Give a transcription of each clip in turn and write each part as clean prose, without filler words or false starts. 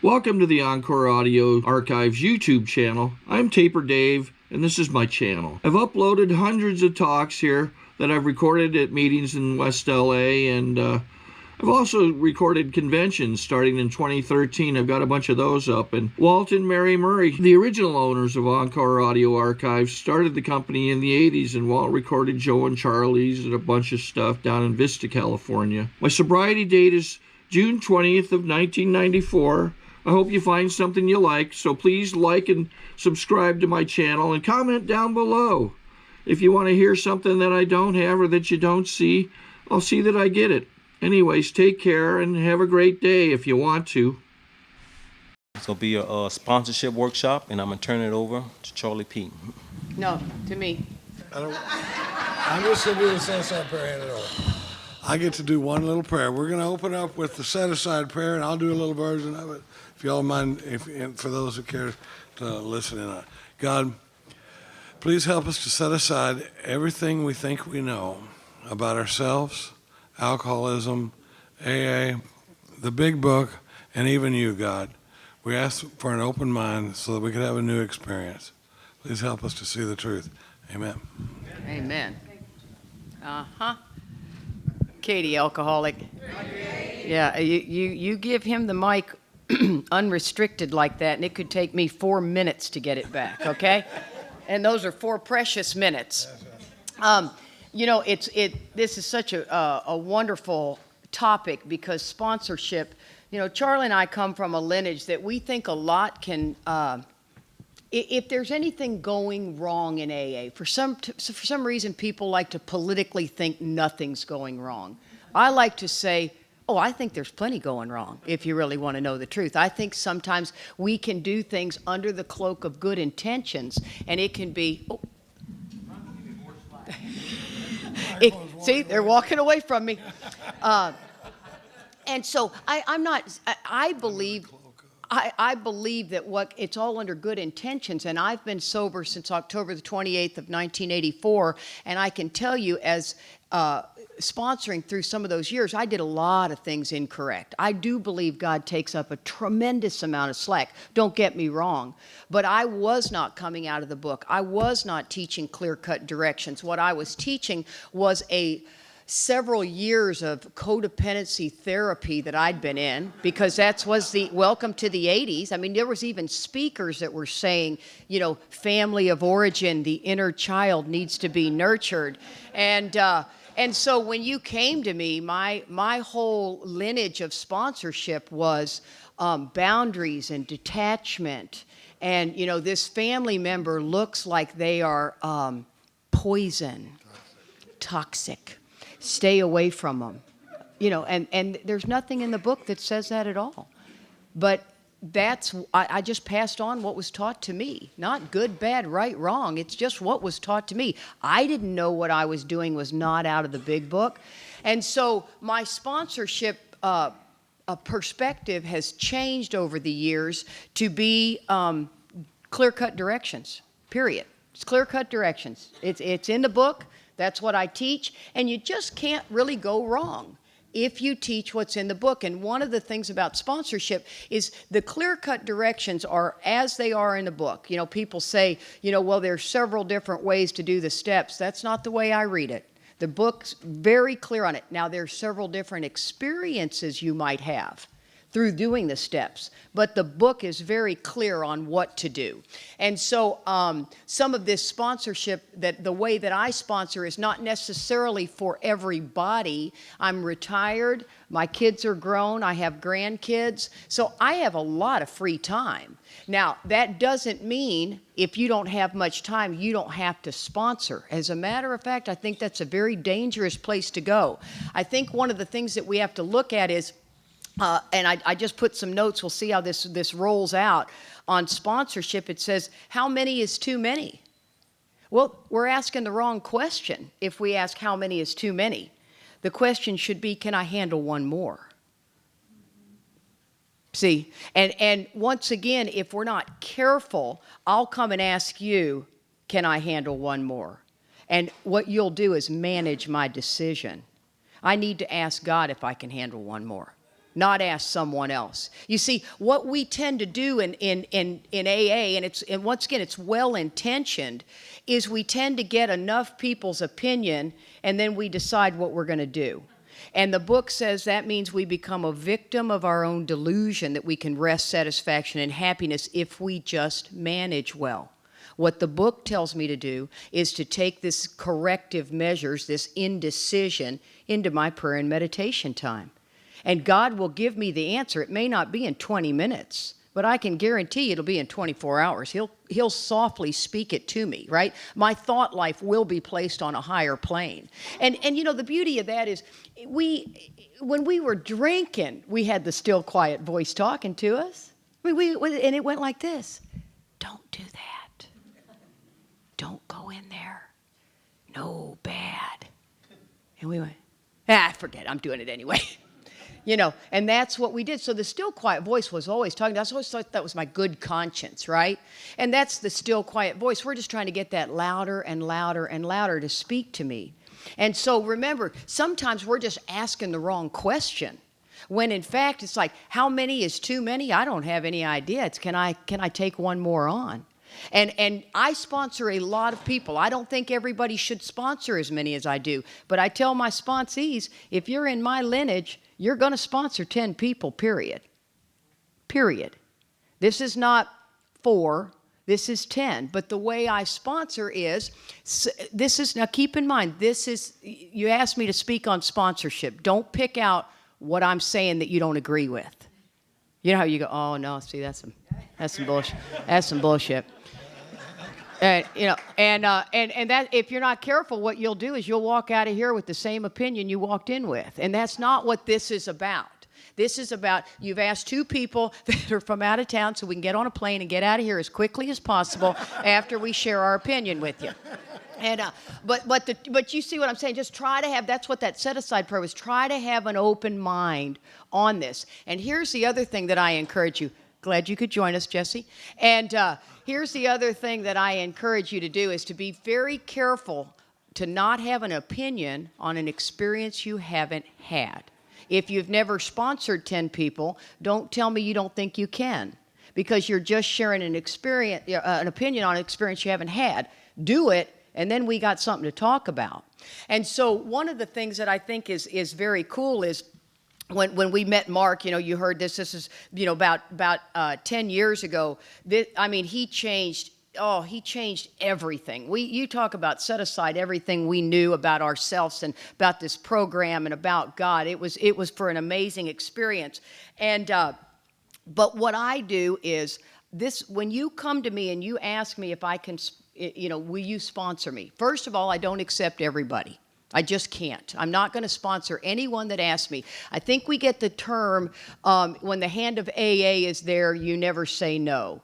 Welcome to the Encore Audio Archives YouTube channel. I'm Taper Dave, and this is my channel. I've uploaded hundreds of talks here that I've recorded at meetings in West LA, and I've also recorded conventions starting in 2013. I've got a bunch of those up. And Walt and Mary Murray, the original owners of Encore Audio Archives, started the company in the 80s, and Walt recorded Joe and Charlie's and a bunch of stuff down in Vista, California. My sobriety date is June 20th of 1994. I hope you find something you like, so please like and subscribe to my channel and comment down below. If you want to hear something that I don't have or that you don't see, I'll see that I get it. Anyways, take care and have a great day if you want to. This will be a sponsorship workshop, and I'm going to turn it over to Charlie P. No, to me. I'm just going to do the set-aside prayer and hand it over. I get to do one little prayer. We're going to open up with the set-aside prayer, and I'll do a little version of it, if y'all mind, for those who care to listen in on it. God, please help us to set aside everything we think we know about ourselves, alcoholism, AA, the big book, and even you, God. We ask for an open mind so that we could have a new experience. Please help us to see the truth. Amen. Amen. Uh-huh. Katie, alcoholic. Yeah, you give him the mic unrestricted like that, and it could take me 4 minutes to get it back, okay? And those are 4 precious minutes. You know, this is such a wonderful topic because sponsorship, you know, Charlie and I come from a lineage that we think a lot can, if there's anything going wrong in AA, for some reason people like to politically think nothing's going wrong. I like to say, oh, I think there's plenty going wrong, if you really want to know the truth. I think sometimes we can do things under the cloak of good intentions, and it can be, oh. See, they're walking away from me. And so I believe that it's all under good intentions, and I've been sober since October the 28th of 1984, and I can tell you as sponsoring through some of those years, I did a lot of things incorrect. I do believe God takes up a tremendous amount of slack. Don't get me wrong, but I was not coming out of the book. I was not teaching clear-cut directions. What I was teaching was several years of codependency therapy that I'd been in, because that was the welcome to the 80s. I mean, there was even speakers that were saying, you know, family of origin, the inner child needs to be nurtured. And so when you came to me, my whole lineage of sponsorship was boundaries and detachment. And, you know, this family member looks like they are poison, toxic. Stay away from them. You know, and there's nothing in the book that says that at all. But I just passed on what was taught to me. Not good, bad, right, wrong. It's just what was taught to me. I didn't know what I was doing was not out of the big book. And so my sponsorship perspective has changed over the years to be clear-cut directions, period. It's clear-cut directions. It's in the book. That's what I teach. And you just can't really go wrong if you teach what's in the book. And one of the things about sponsorship is the clear-cut directions are as they are in the book. You know, people say, you know, well, there's several different ways to do the steps. That's not the way I read it. The book's very clear on it. Now, there's several different experiences you might have through doing the steps, but the book is very clear on what to do. And so some of this sponsorship, that the way that I sponsor is not necessarily for everybody. I'm retired, my kids are grown, I have grandkids, so I have a lot of free time. Now, that doesn't mean if you don't have much time, you don't have to sponsor. As a matter of fact, I think that's a very dangerous place to go. I think one of the things that we have to look at is, and I just put some notes, we'll see how this rolls out. On sponsorship, it says, how many is too many? Well, we're asking the wrong question if we ask how many is too many. The question should be, can I handle one more? See, and once again, if we're not careful, I'll come and ask you, can I handle one more? And what you'll do is manage my decision. I need to ask God if I can handle one more. not ask someone else. You see, what we tend to do in AA, and once again, it's well-intentioned, is we tend to get enough people's opinion, and then we decide what we're going to do. And the book says that means we become a victim of our own delusion that we can rest, satisfaction, and happiness if we just manage well. What the book tells me to do is to take this corrective measures, this indecision, into my prayer and meditation time. And God will give me the answer. It may not be in 20 minutes, but I can guarantee it'll be in 24 hours. He'll softly speak it to me, right? My thought life will be placed on a higher plane. And you know, the beauty of that is when we were drinking, we had the still quiet voice talking to us. And it went like this. Don't do that. Don't go in there. No, bad. And we went, forget it. I'm doing it anyway. You know, and that's what we did. So the still quiet voice was always talking. I always thought that was my good conscience, right? And that's the still quiet voice. We're just trying to get that louder and louder and louder to speak to me. And so remember, sometimes we're just asking the wrong question. When in fact, it's like, how many is too many? I don't have any idea. It's can I take one more on? And I sponsor a lot of people. I don't think everybody should sponsor as many as I do. But I tell my sponsees, if you're in my lineage, you're going to sponsor 10 people, period. Period. This is not 4. This is 10. But the way I sponsor is, now keep in mind, you asked me to speak on sponsorship. Don't pick out what I'm saying that you don't agree with. You know how you go, oh, no, see, that's some bullshit. That's some bullshit. And that if you're not careful, what you'll do is you'll walk out of here with the same opinion you walked in with. And that's not what this is about. This is about, you've asked 2 people that are from out of town so we can get on a plane and get out of here as quickly as possible after we share our opinion with you. And but you see what I'm saying? Just try to have, that's what that set-aside prayer was, try to have an open mind on this. And here's the other thing that I encourage you. Glad you could join us, Jesse. And here's the other thing that I encourage you to do is to be very careful to not have an opinion on an experience you haven't had. If you've never sponsored 10 people, don't tell me you don't think you can, because you're just sharing an experience, an opinion on an experience you haven't had. Do it, and then we got something to talk about. And so one of the things that I think is very cool is when we met Mark, you know, you heard this is, you know, about 10 years ago. He changed everything. You talk about set aside everything we knew about ourselves and about this program and about God. It was for an amazing experience. And but what I do is this: when you come to me and you ask me if I can, you know, will you sponsor me? First of all, I don't accept everybody. I just can't. I'm not going to sponsor anyone that asks me. I think we get the term, when the hand of AA is there, you never say no.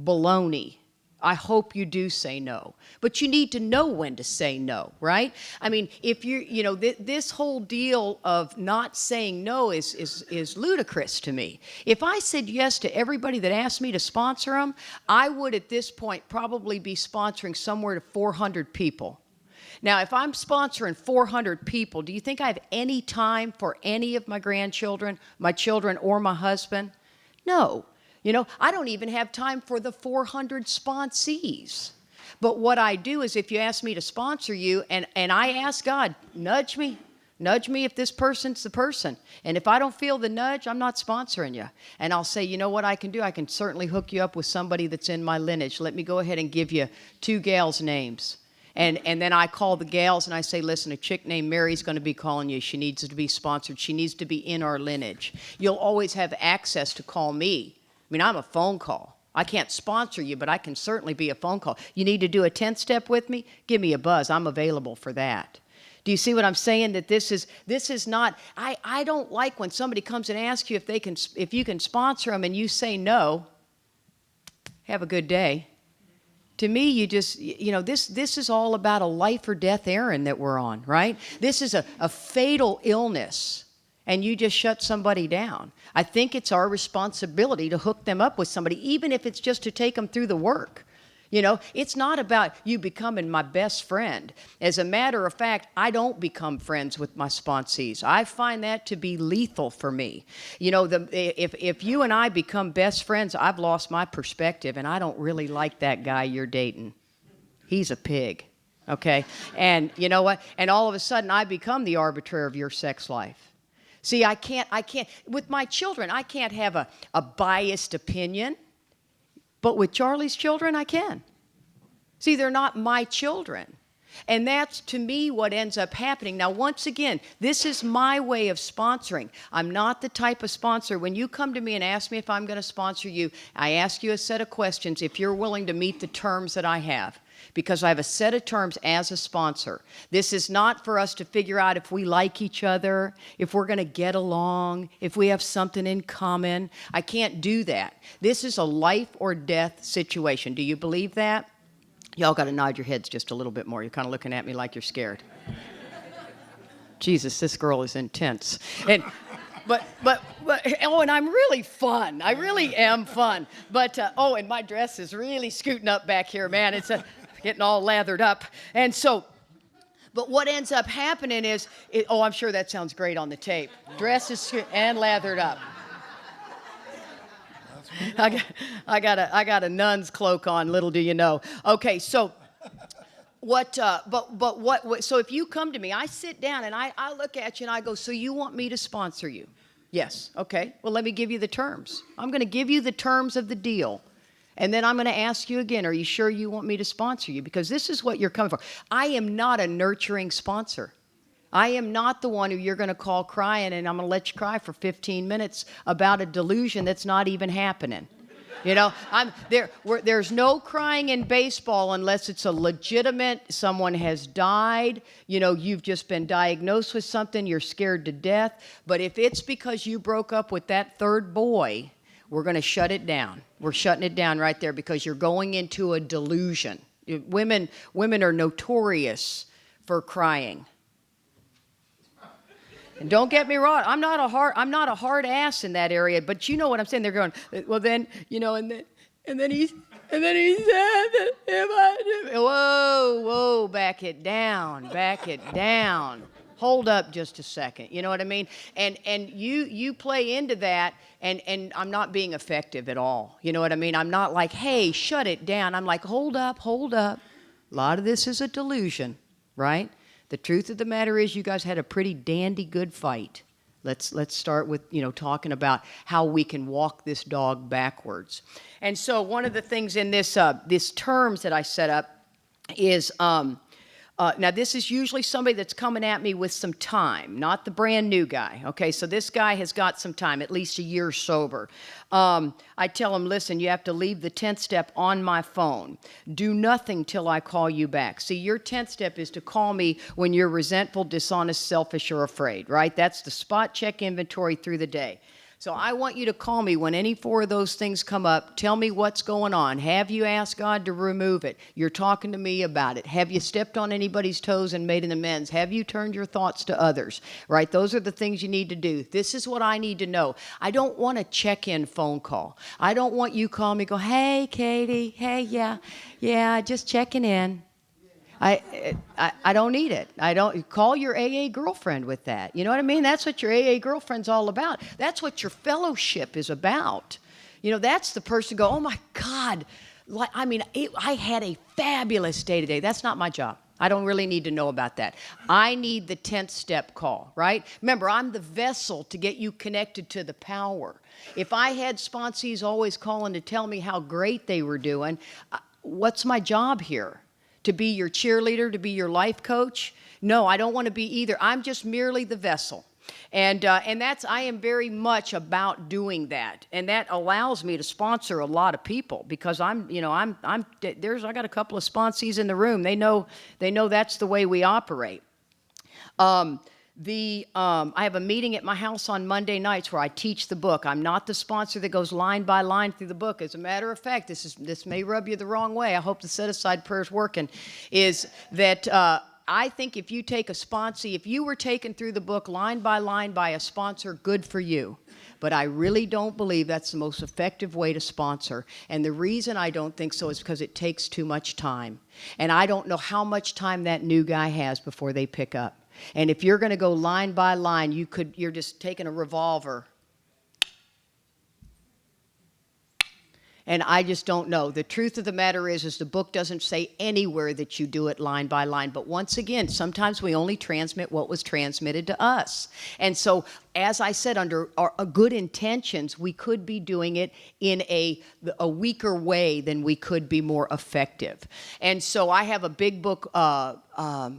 Baloney. I hope you do say no. But you need to know when to say no, right? I mean, if you know, this whole deal of not saying no is ludicrous to me. If I said yes to everybody that asked me to sponsor them, I would at this point probably be sponsoring somewhere to 400 people. Now, if I'm sponsoring 400 people, do you think I have any time for any of my grandchildren, my children, or my husband? No. You know, I don't even have time for the 400 sponsees. But what I do is if you ask me to sponsor you, and I ask God, nudge me if this person's the person. And if I don't feel the nudge, I'm not sponsoring you. And I'll say, you know what I can do? I can certainly hook you up with somebody that's in my lineage. Let me go ahead and give you 2 gals' names. And then I call the gals and I say, listen, a chick named Mary's going to be calling you. She needs to be sponsored. She needs to be in our lineage. You'll always have access to call me. I mean, I'm a phone call. I can't sponsor you, but I can certainly be a phone call. You need to do a 10-step with me? Give me a buzz. I'm available for that. Do you see what I'm saying? That this is not, I don't like when somebody comes and asks you if you can sponsor them and you say no. Have a good day. To me, you just, you know, this is all about a life or death errand that we're on, right? This is a fatal illness, and you just shut somebody down. I think it's our responsibility to hook them up with somebody, even if it's just to take them through the work. You know, it's not about you becoming my best friend. As a matter of fact, I don't become friends with my sponsees. I find that to be lethal for me. You know, if you and I become best friends, I've lost my perspective, and I don't really like that guy you're dating. He's a pig, okay? And you know what? And all of a sudden, I become the arbiter of your sex life. See, I can't, with my children, I can't have a biased opinion. But with Charlie's children, I can. See, they're not my children. And that's, to me, what ends up happening. Now, once again, this is my way of sponsoring. I'm not the type of sponsor. When you come to me and ask me if I'm going to sponsor you, I ask you a set of questions if you're willing to meet the terms that I have. Because I have a set of terms as a sponsor. This is not for us to figure out if we like each other, if we're going to get along, if we have something in common. I can't do that. This is a life or death situation. Do you believe that? Y'all got to nod your heads just a little bit more. You're kind of looking at me like you're scared. Jesus, this girl is intense. And But, and I'm really fun. I really am fun. But, and my dress is really scooting up back here, man. It's getting all lathered up. And so, but what ends up happening is, I'm sure that sounds great on the tape. Dress is and lathered up. I got a nun's cloak on, little do you know. Okay, so so if you come to me, I sit down and I look at you and I go, so you want me to sponsor you? Yes. Okay. Well, let me give you the terms. I'm going to give you the terms of the deal. And then I'm going to ask you again, are you sure you want me to sponsor you? Because this is what you're coming for. I am not a nurturing sponsor. I am not the one who you're going to call crying and I'm going to let you cry for 15 minutes about a delusion that's not even happening. You know, there's no crying in baseball unless it's a legitimate, someone has died, you know, you've just been diagnosed with something, you're scared to death. But if it's because you broke up with that third boy, we're going to shut it down. We're shutting it down right there because you're going into a delusion. Women are notorious for crying. And don't get me wrong, I'm not a hard ass in that area, but you know what I'm saying. They're going, well then, you know, and then he said that if I do, whoa, back it down. Hold up just a second. You know what I mean? And you play into that, and I'm not being effective at all. You know what I mean? I'm not like, hey, shut it down. I'm like, hold up. A lot of this is a delusion, right? The truth of the matter is you guys had a pretty dandy good fight. Let's start with, you know, talking about how we can walk this dog backwards. And so one of the things in this terms that I set up is, now this is usually somebody that's coming at me with some time, not the brand new guy. Okay, so this guy has got some time, at least a year sober. I tell him, listen, you have to leave the 10th step on my phone. Do nothing till I call you back. See, your 10th step is to call me when you're resentful, dishonest, selfish, or afraid, right? That's the spot check inventory through the day. So I want you to call me when any four of those things come up. Tell me what's going on. Have you asked God to remove it? You're talking to me about it. Have you stepped on anybody's toes and made an amends? Have you turned your thoughts to others? Right? Those are the things you need to do. This is what I need to know. I don't want a check-in phone call. I don't want you call me, go, hey, Katie. Hey, yeah, just checking in. I don't need it. I don't call your AA girlfriend with that. You know what I mean? That's what your AA girlfriend's all about. That's what your fellowship is about. You know, that's the person go, oh my God. I had a fabulous day today. That's not my job. I don't really need to know about that. I need the 10th step call, right? Remember, I'm the vessel to get you connected to the power. If I had sponsees always calling to tell me how great they were doing, what's my job here? To be your cheerleader, to be your life coach? No, I don't want to be either. I'm just merely the vessel. And I am very much about doing that. And that allows me to sponsor a lot of people because I got a couple of sponsees in the room. They know that's the way we operate. I have a meeting at my house on Monday nights where I teach the book. I'm not the sponsor that goes line by line through the book. As a matter of fact, this may rub you the wrong way. I hope the set-aside prayer is working. Is that I think if you take a sponsee, if you were taken through the book line by a sponsor, good for you. But I really don't believe that's the most effective way to sponsor. And the reason I don't think so is because it takes too much time. And I don't know how much time that new guy has before they pick up. And if you're going to go line by line, you're just taking a revolver. And I just don't know. The truth of the matter is the book doesn't say anywhere that you do it line by line. But once again, sometimes we only transmit what was transmitted to us. And so, as I said, under good intentions, we could be doing it in a weaker way than we could be more effective. And so I have a big book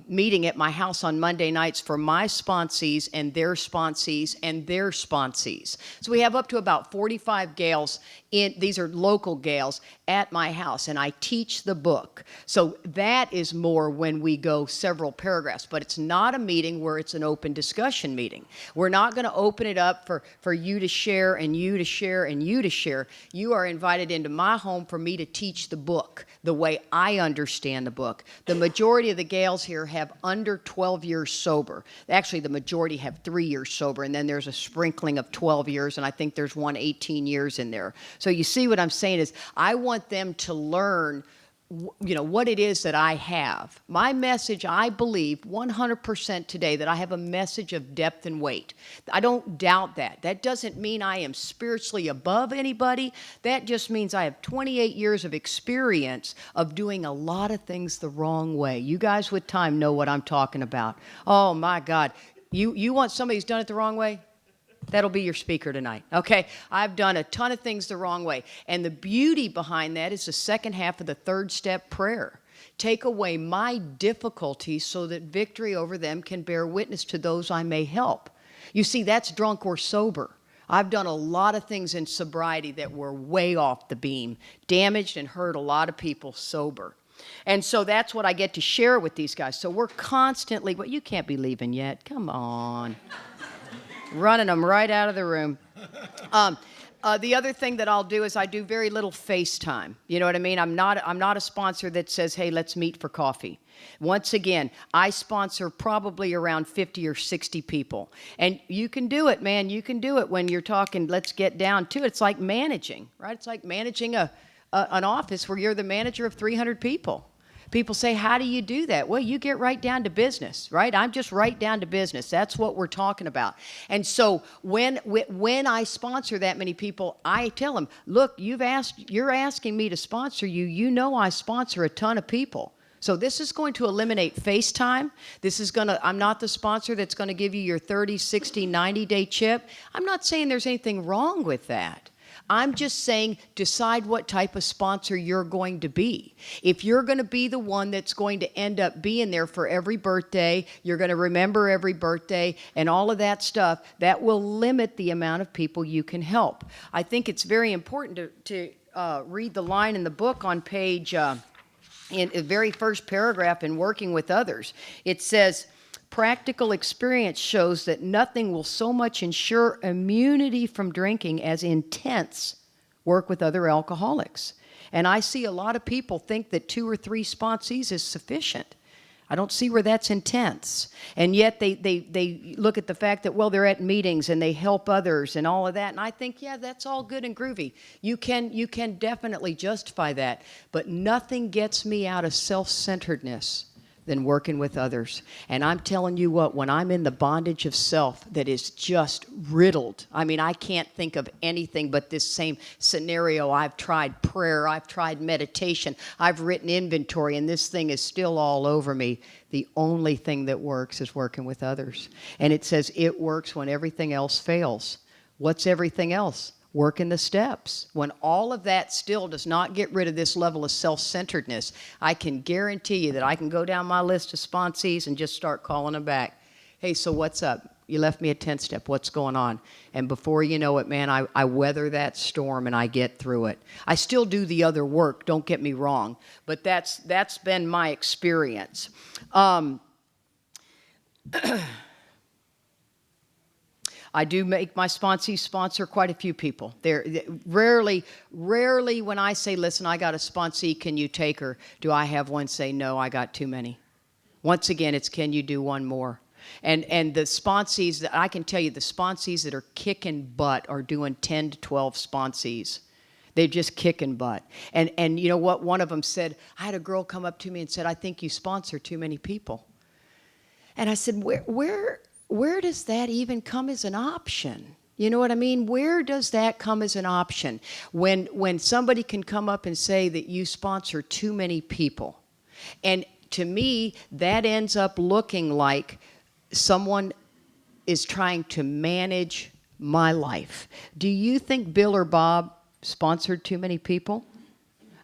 meeting at my house on Monday nights for my sponsees and their sponsees and their sponsees. So we have up to about 45 gals, these are local gals, at my house, and I teach the book. So that is more when we go several paragraphs, but it's not a meeting where it's an open discussion meeting. We're not going to open it up for you to share and you to share and you to share. You are invited into my home for me to teach the book the way I understand the book. The majority of the gals here have under 12 years sober. Actually, the majority have 3 years sober, and then there's a sprinkling of 12 years, and I think there's one 18 years in there. So you see what I'm saying is I want them to learn what it is that I have. My message, I believe 100% today that I have a message of depth and weight. I don't doubt that. That doesn't mean I am spiritually above anybody. That just means I have 28 years of experience of doing a lot of things the wrong way. You guys with time know what I'm talking about. Oh my God. You want somebody who's done it the wrong way? That'll be your speaker tonight, okay? I've done a ton of things the wrong way. And the beauty behind that is the second half of the third step prayer. Take away my difficulties so that victory over them can bear witness to those I may help. You see, that's drunk or sober. I've done a lot of things in sobriety that were way off the beam, damaged and hurt a lot of people sober. And so that's what I get to share with these guys. So we're constantly, but you can't be leaving yet. Come on. Running them right out of the room. The other thing that I'll do is I do very little FaceTime. You know what I mean? I'm not a sponsor that says, hey, let's meet for coffee. Once again, I sponsor probably around 50 or 60 people. And you can do it, man. You can do it when you're talking, let's get down to it. It's like managing, right? It's like managing an office where you're the manager of 300 people. People say, how do you do that? Well, you get right down to business, right? I'm just right down to business. That's what we're talking about. And so when I sponsor that many people, I tell them, look, you're asking me to sponsor you. You know I sponsor a ton of people. So this is going to eliminate FaceTime. I'm not the sponsor that's going to give you your 30, 60, 90-day chip. I'm not saying there's anything wrong with that. I'm just saying decide what type of sponsor you're going to be. If you're going to be the one that's going to end up being there for every birthday, you're going to remember every birthday and all of that stuff, that will limit the amount of people you can help. I think it's very important to read the line in the book on page, in the very first paragraph in Working with Others. It says, practical experience shows that nothing will so much ensure immunity from drinking as intense work with other alcoholics. And I see a lot of people think that 2 or 3 sponsees is sufficient. I don't see where that's intense. And yet they look at the fact that, well, they're at meetings and they help others and all of that. And I think, yeah, that's all good and groovy. You can definitely justify that. But nothing gets me out of self-centeredness than working with others. And I'm telling you what, when I'm in the bondage of self that is just riddled, I mean, I can't think of anything but this same scenario. I've tried prayer, I've tried meditation, I've written inventory, and this thing is still all over me. The only thing that works is working with others. And it says it works when everything else fails. What's everything else? Working the steps. When all of that still does not get rid of this level of self-centeredness, I can guarantee you that I can go down my list of sponsees and just start calling them back. Hey, so what's up? You left me a 10-step. What's going on? And before you know it, man, I weather that storm and I get through it. I still do the other work, don't get me wrong, but that's been my experience. I do make my sponsees sponsor quite a few people. They're rarely when I say, listen, I got a sponsee, can you take her? Do I have one say, no, I got too many? Once again, it's can you do one more? And the sponsees, that I can tell you, the sponsees that are kicking butt are doing 10 to 12 sponsees. They're just kicking butt. And you know what? One of them said, I had a girl come up to me and said, I think you sponsor too many people. And I said, where does that even come as an option? You know what I mean? Where does that come as an option? When somebody can come up and say that you sponsor too many people. And to me, that ends up looking like someone is trying to manage my life. Do you think Bill or Bob sponsored too many people?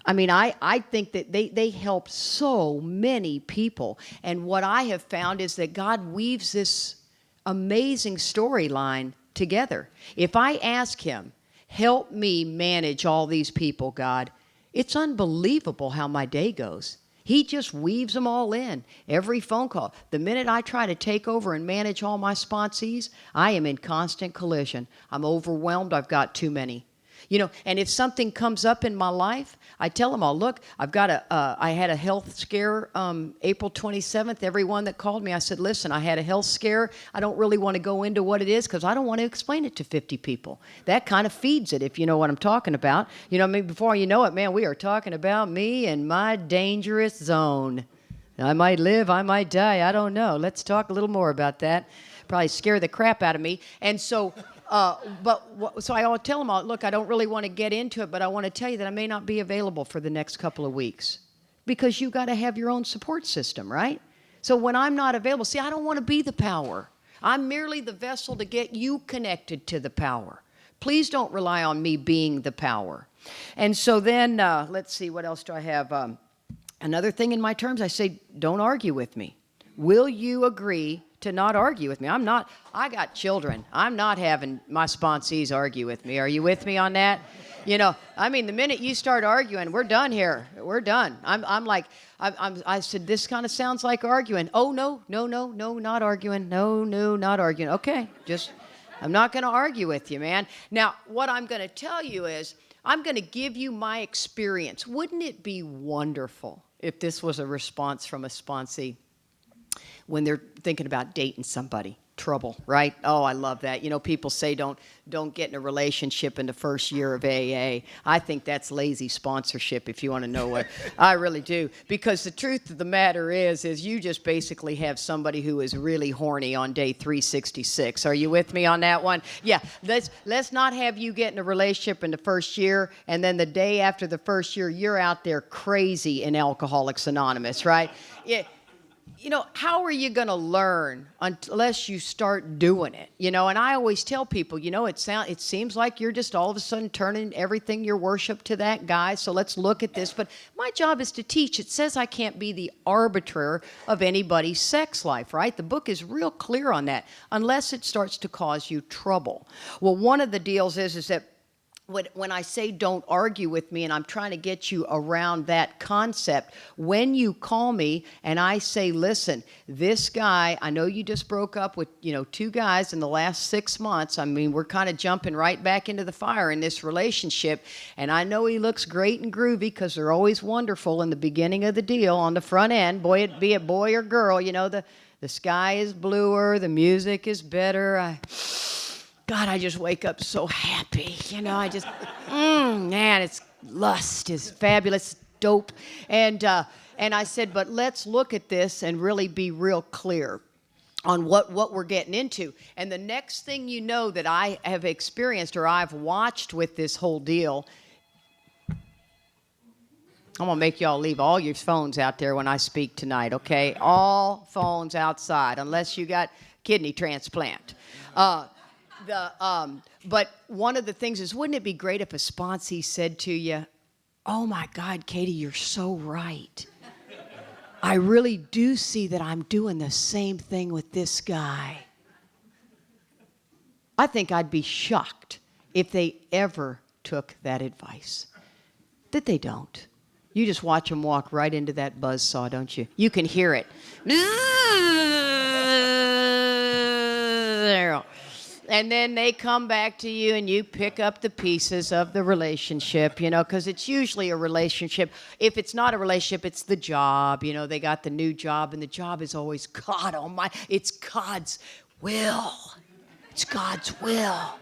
I mean, I think that they help so many people. And what I have found is that God weaves this amazing storyline together. If I ask him, help me manage all these people, God, it's unbelievable how my day goes. He just weaves them all in. Every phone call. The minute I try to take over and manage all my sponsees, I am in constant collision. I'm overwhelmed. I've got too many. You know, and if something comes up in my life, I tell them all, look, I had a health scare April 27th. Everyone that called me, I said, listen, I had a health scare. I don't really want to go into what it is because I don't want to explain it to 50 people. That kind of feeds it, if you know what I'm talking about. You know, I mean, before you know it, man, we are talking about me and my dangerous zone. I might live, I might die, I don't know. Let's talk a little more about that. Probably scare the crap out of me. And so... so I tell them, look, I don't really want to get into it, but I want to tell you that I may not be available for the next couple of weeks because you got to have your own support system, right? So when I'm not available, see, I don't want to be the power. I'm merely the vessel to get you connected to the power. Please don't rely on me being the power. And so then, let's see, what else do I have? Another thing in my terms, I say, don't argue with me. Will you agree to not argue with me? I got children. I'm not having my sponsees argue with me. Are you with me on that? You know, I mean, the minute you start arguing, we're done here. We're done. I said, this kind of sounds like arguing. Oh, no, not arguing. No, not arguing. Okay, I'm not going to argue with you, man. Now, what I'm going to tell you is, I'm going to give you my experience. Wouldn't it be wonderful if this was a response from a sponsee? When they're thinking about dating somebody, trouble, right? Oh, I love that. You know, people say don't get in a relationship in the first year of AA. I think that's lazy sponsorship, if you want to know what. I really do. Because the truth of the matter is you just basically have somebody who is really horny on day 366. Are you with me on that one? Yeah, let's not have you get in a relationship in the first year, and then the day after the first year, you're out there crazy in Alcoholics Anonymous, right? Yeah. You know, how are you going to learn unless you start doing it? You know, and I always tell people, you know, it seems like you're just all of a sudden turning everything your worship to that guy, so let's look at this. But my job is to teach. It says I can't be the arbiter of anybody's sex life, right? The book is real clear on that, unless it starts to cause you trouble. Well, one of the deals is that when I say don't argue with me, and I'm trying to get you around that concept, when you call me and I say, listen, this guy, I know you just broke up with, 2 guys in the last 6 months. I mean, we're kind of jumping right back into the fire in this relationship. And I know he looks great and groovy because they're always wonderful in the beginning of the deal on the front end, be it boy or girl, the sky is bluer, the music is better. God, I just wake up so happy. Man, it's lust is fabulous, dope. And I said, but let's look at this and really be real clear on what we're getting into. And the next thing you know that I have experienced or I've watched with this whole deal, I'm going to make y'all leave all your phones out there when I speak tonight, okay? All phones outside, unless you got kidney transplant. But one of the things is, wouldn't it be great if a sponsee said to you, oh my God, Katie, you're so right. I really do see that I'm doing the same thing with this guy. I think I'd be shocked if they ever took that advice. That they don't. You just watch them walk right into that buzzsaw, don't you? You can hear it. And then they come back to you and you pick up the pieces of the relationship, you know, because it's usually a relationship. If it's not a relationship, it's the job. You know, they got the new job, and the job is always God Almighty. It's God's will. It's God's will.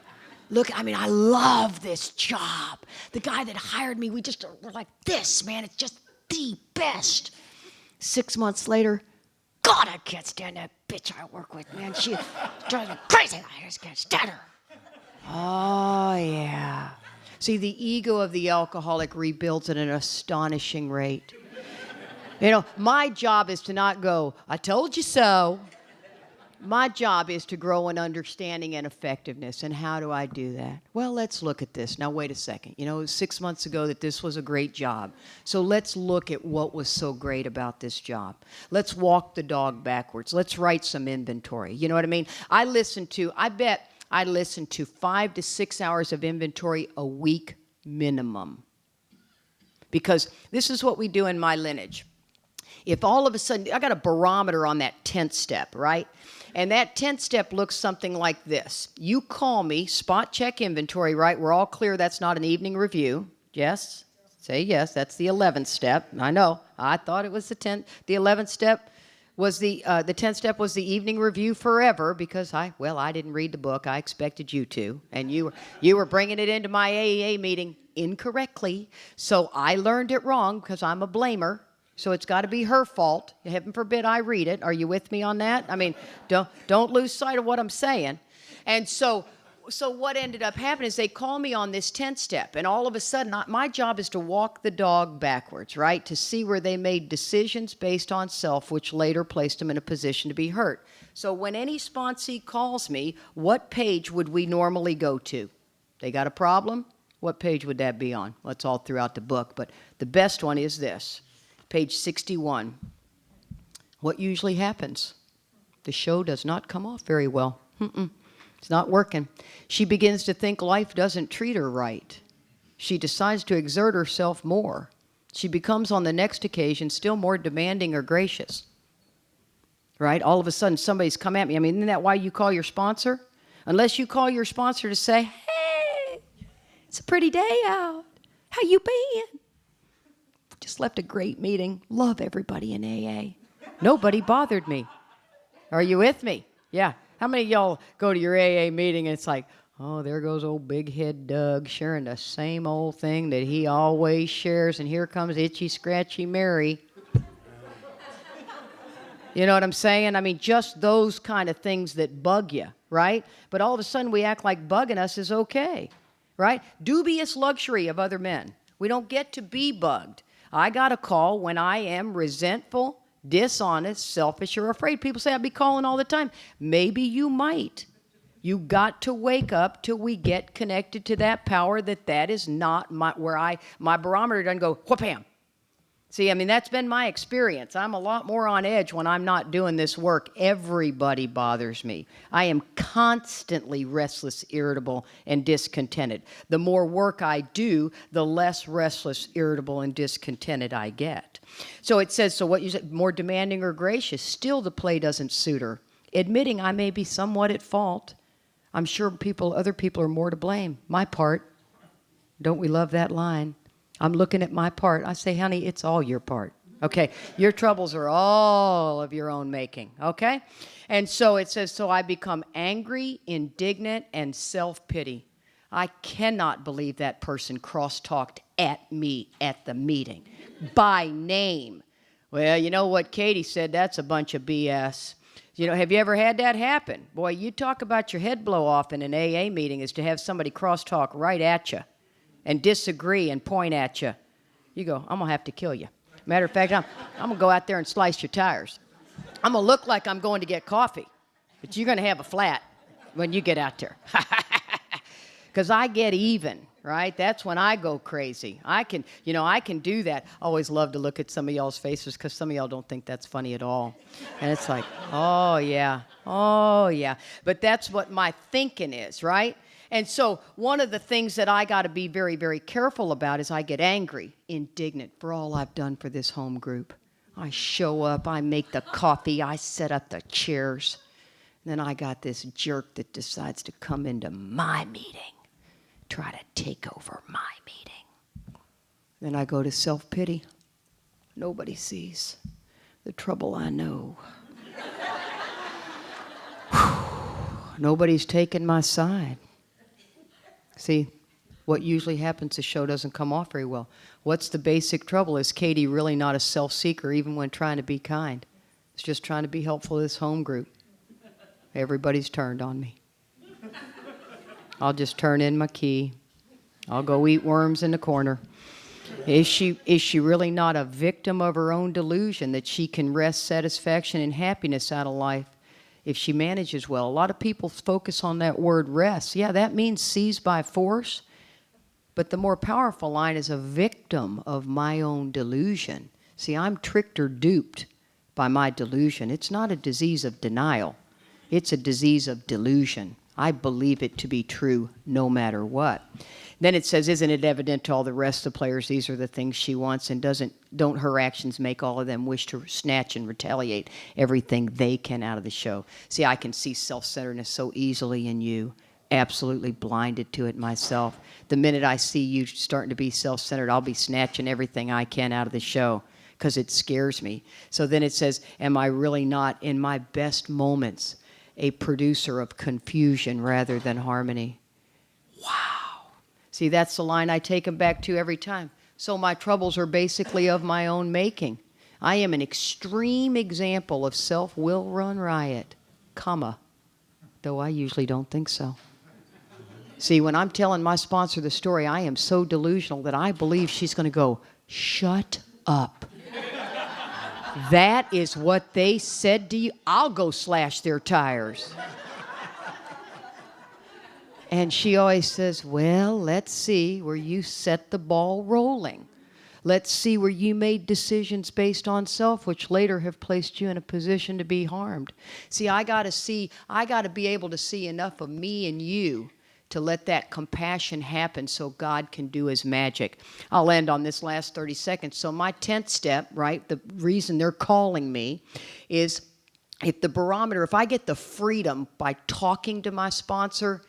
Look, I mean, I love this job. The guy that hired me, we're like this, man. It's just the best. 6 months later, God, I can't stand that bitch I work with, man. She drives me crazy. I just can't stand her. Oh, yeah. See, the ego of the alcoholic rebuilds at an astonishing rate. You know, my job is to not go, I told you so. My job is to grow in understanding and effectiveness. And how do I do that? Well, let's look at this. Now, wait a second. You know, it was 6 months ago that this was a great job. So let's look at what was so great about this job. Let's walk the dog backwards. Let's write some inventory. You know what I mean? I bet I listen to 5 to 6 hours of inventory a week minimum. Because this is what we do in my lineage. If all of a sudden, I got a barometer on that 10th step, right? And that 10th step looks something like this. You call me, spot check inventory, right? We're all clear that's not an evening review. Yes? Say yes. That's the 11th step. I know. I thought it was the 10th. The 11th step was the 10th step was the evening review forever because I didn't read the book. I expected you to. And you were bringing it into my AEA meeting incorrectly. So I learned it wrong because I'm a blamer. So it's got to be her fault. Heaven forbid I read it. Are you with me on that? I mean, don't lose sight of what I'm saying. And so what ended up happening is they call me on this 10th step, and all of a sudden, my job is to walk the dog backwards, right? To see where they made decisions based on self, which later placed them in a position to be hurt. So when any sponsee calls me, what page would we normally go to? They got a problem? What page would that be on? Well, it's all throughout the book, but the best one is this. Page 61. What usually happens? The show does not come off very well. It's not working. She begins to think life doesn't treat her right. She decides to exert herself more. She becomes on the next occasion still more demanding or gracious. Right? All of a sudden somebody's come at me. I mean, isn't that why you call your sponsor? Unless you call your sponsor to say, hey, it's a pretty day out. How you been? Just left a great meeting. Love everybody in AA. Nobody bothered me. Are you with me? Yeah. How many of y'all go to your AA meeting and it's like, oh, there goes old big head Doug sharing the same old thing that he always shares, and here comes itchy, scratchy Mary. You know what I'm saying? I mean, just those kind of things that bug you, right? But all of a sudden we act like bugging us is okay, right? Dubious luxury of other men. We don't get to be bugged. I got a call when I am resentful, dishonest, selfish, or afraid. People say I'd be calling all the time. Maybe you might. You got to wake up till we get connected to that power that is not my barometer doesn't go whoop-bam. See, I mean, that's been my experience. I'm a lot more on edge when I'm not doing this work. Everybody bothers me. I am constantly restless, irritable, and discontented. The more work I do, the less restless, irritable, and discontented I get. So it says, so what you said, more demanding or gracious, still the play doesn't suit her. Admitting I may be somewhat at fault. I'm sure other people are more to blame. My part. Don't we love that line? I'm looking at my part. I say, honey, it's all your part. Okay? Your troubles are all of your own making. Okay? And so it says, so I become angry, indignant, and self-pity. I cannot believe that person cross-talked at me at the meeting by name. Well, you know what Katie said? That's a bunch of BS. You know, have you ever had that happen? Boy, you talk about your head blow off in an AA meeting is to have somebody cross-talk right at you and disagree and point at you. You go, I'm going to have to kill you. Matter of fact, I'm going to go out there and slice your tires. I'm going to look like I'm going to get coffee, but you're going to have a flat when you get out there. Because I get even, right? That's when I go crazy. I can do that. I always love to look at some of y'all's faces because some of y'all don't think that's funny at all. And it's like, oh, yeah. But that's what my thinking is, right? And so one of the things that I got to be very, very careful about is I get angry, indignant for all I've done for this home group. I show up, I make the coffee, I set up the chairs. Then I got this jerk that decides to come into my meeting, try to take over my meeting. Then I go to self-pity. Nobody sees the trouble I know. Nobody's taken my side. See, what usually happens, the show doesn't come off very well. What's the basic trouble? Is Katie really not a self-seeker even when trying to be kind? It's just trying to be helpful to this home group. Everybody's turned on me. I'll just turn in my key. I'll go eat worms in the corner. Is she really not a victim of her own delusion that she can wrest satisfaction and happiness out of life if she manages well? A lot of people focus on that word rest. Yeah, that means seize by force. But the more powerful line is a victim of my own delusion. See, I'm tricked or duped by my delusion. It's not a disease of denial. It's a disease of delusion. I believe it to be true no matter what. Then it says, isn't it evident to all the rest of the players these are the things she wants, and don't her actions make all of them wish to snatch and retaliate everything they can out of the show? See, I can see self-centeredness so easily in you, absolutely blinded to it myself. The minute I see you starting to be self-centered, I'll be snatching everything I can out of the show because it scares me. So then it says, am I really not, in my best moments, a producer of confusion rather than harmony? Wow. See, that's the line I take them back to every time. So my troubles are basically of my own making. I am an extreme example of self-will run riot, comma, though I usually don't think so. See, when I'm telling my sponsor the story, I am so delusional that I believe she's going to go, shut up. That is what they said to you. I'll go slash their tires. And she always says, well, let's see where you set the ball rolling. Let's see where you made decisions based on self, which later have placed you in a position to be harmed. See, I got to be able to see enough of me and you to let that compassion happen so God can do his magic. I'll end on this last 30 seconds. So my 10th step, right, the reason they're calling me is if I get the freedom by talking to my sponsor,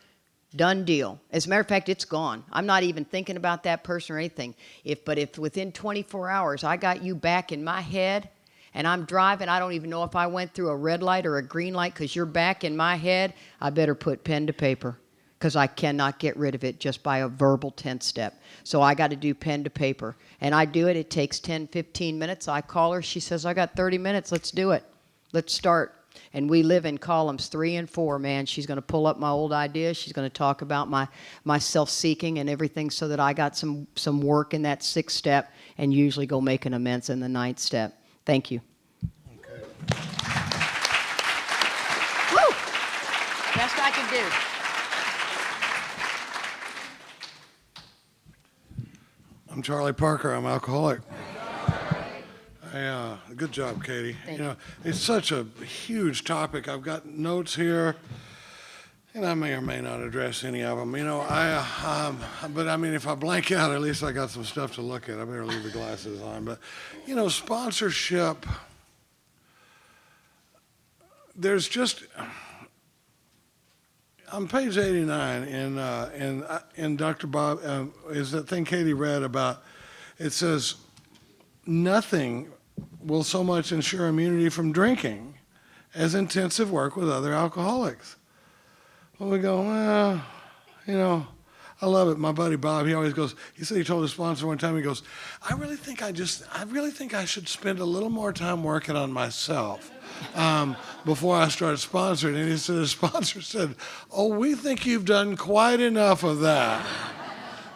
done deal. As a matter of fact, it's gone. I'm not even thinking about that person or anything. But if within 24 hours I got you back in my head and I'm driving, I don't even know if I went through a red light or a green light because you're back in my head, I better put pen to paper, because I cannot get rid of it just by a verbal 10th step. So I got to do pen to paper. And I do it. It takes 10, 15 minutes. I call her. She says, I got 30 minutes. Let's do it. Let's start. And we live in columns 3 and 4, man. She's going to pull up my old ideas. She's going to talk about my self-seeking and everything so that I got some work in that 6th step and usually go make an amends in the 9th step. Thank you. Okay. Woo! Best I can do. I'm Charlie Parker. I'm alcoholic. Good job, Katie. Thank you know, it's such a huge topic. I've got notes here, and I may or may not address any of them. You know, but I mean, if I blank out, at least I got some stuff to look at. I better leave the glasses on. But, you know, sponsorship. There's just on page 89 in Dr. Bob is that thing Katie read about. It says nothing will so much ensure immunity from drinking as intensive work with other alcoholics. Well, we go, well, you know, I love it. My buddy Bob, he always goes, he said he told his sponsor one time, he goes, I really think I should spend a little more time working on myself before I start sponsoring. And he said, his sponsor said, oh, we think you've done quite enough of that.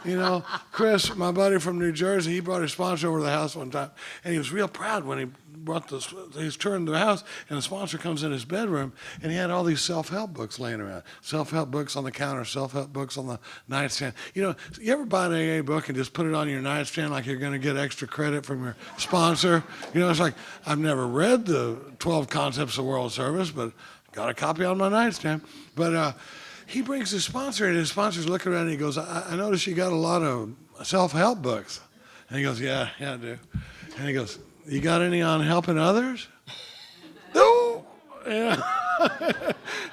You know, Chris, my buddy from New Jersey, he brought his sponsor over to the house one time, and he was real proud when he he's touring the house, and the sponsor comes in his bedroom, and he had all these self-help books laying around. Self-help books on the counter, self-help books on the nightstand. You know, you ever buy an AA book and just put it on your nightstand like you're going to get extra credit from your sponsor? You know, it's like, I've never read the 12 Concepts of World Service, but got a copy on my nightstand. But he brings his sponsor, and his sponsor's looking around, and he goes, I noticed you got a lot of self-help books. And he goes, yeah, I do. And he goes, you got any on helping others? No. Yeah.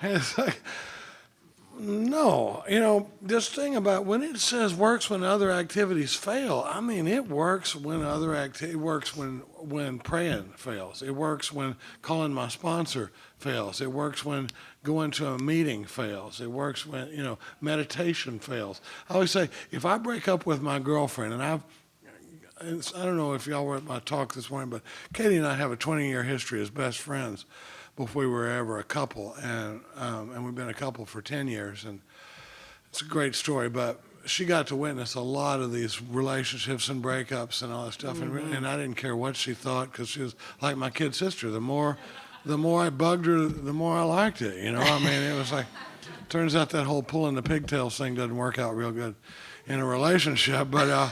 And it's like, no, this thing about when it says works when other activities fail, I mean, it works when it works when praying fails. It works when calling my sponsor fails. It works when going to a meeting fails. It works when, meditation fails. I always say, if I break up with my girlfriend, and I don't know if y'all were at my talk this morning, but Katie and I have a 20-year history as best friends before we were ever a couple, and we've been a couple for 10 years, and it's a great story, but she got to witness a lot of these relationships and breakups and all that stuff, and I didn't care what she thought, because she was like my kid sister. The more I bugged her, the more I liked it, I mean, it was like, turns out that whole pulling the pigtails thing doesn't work out real good in a relationship, but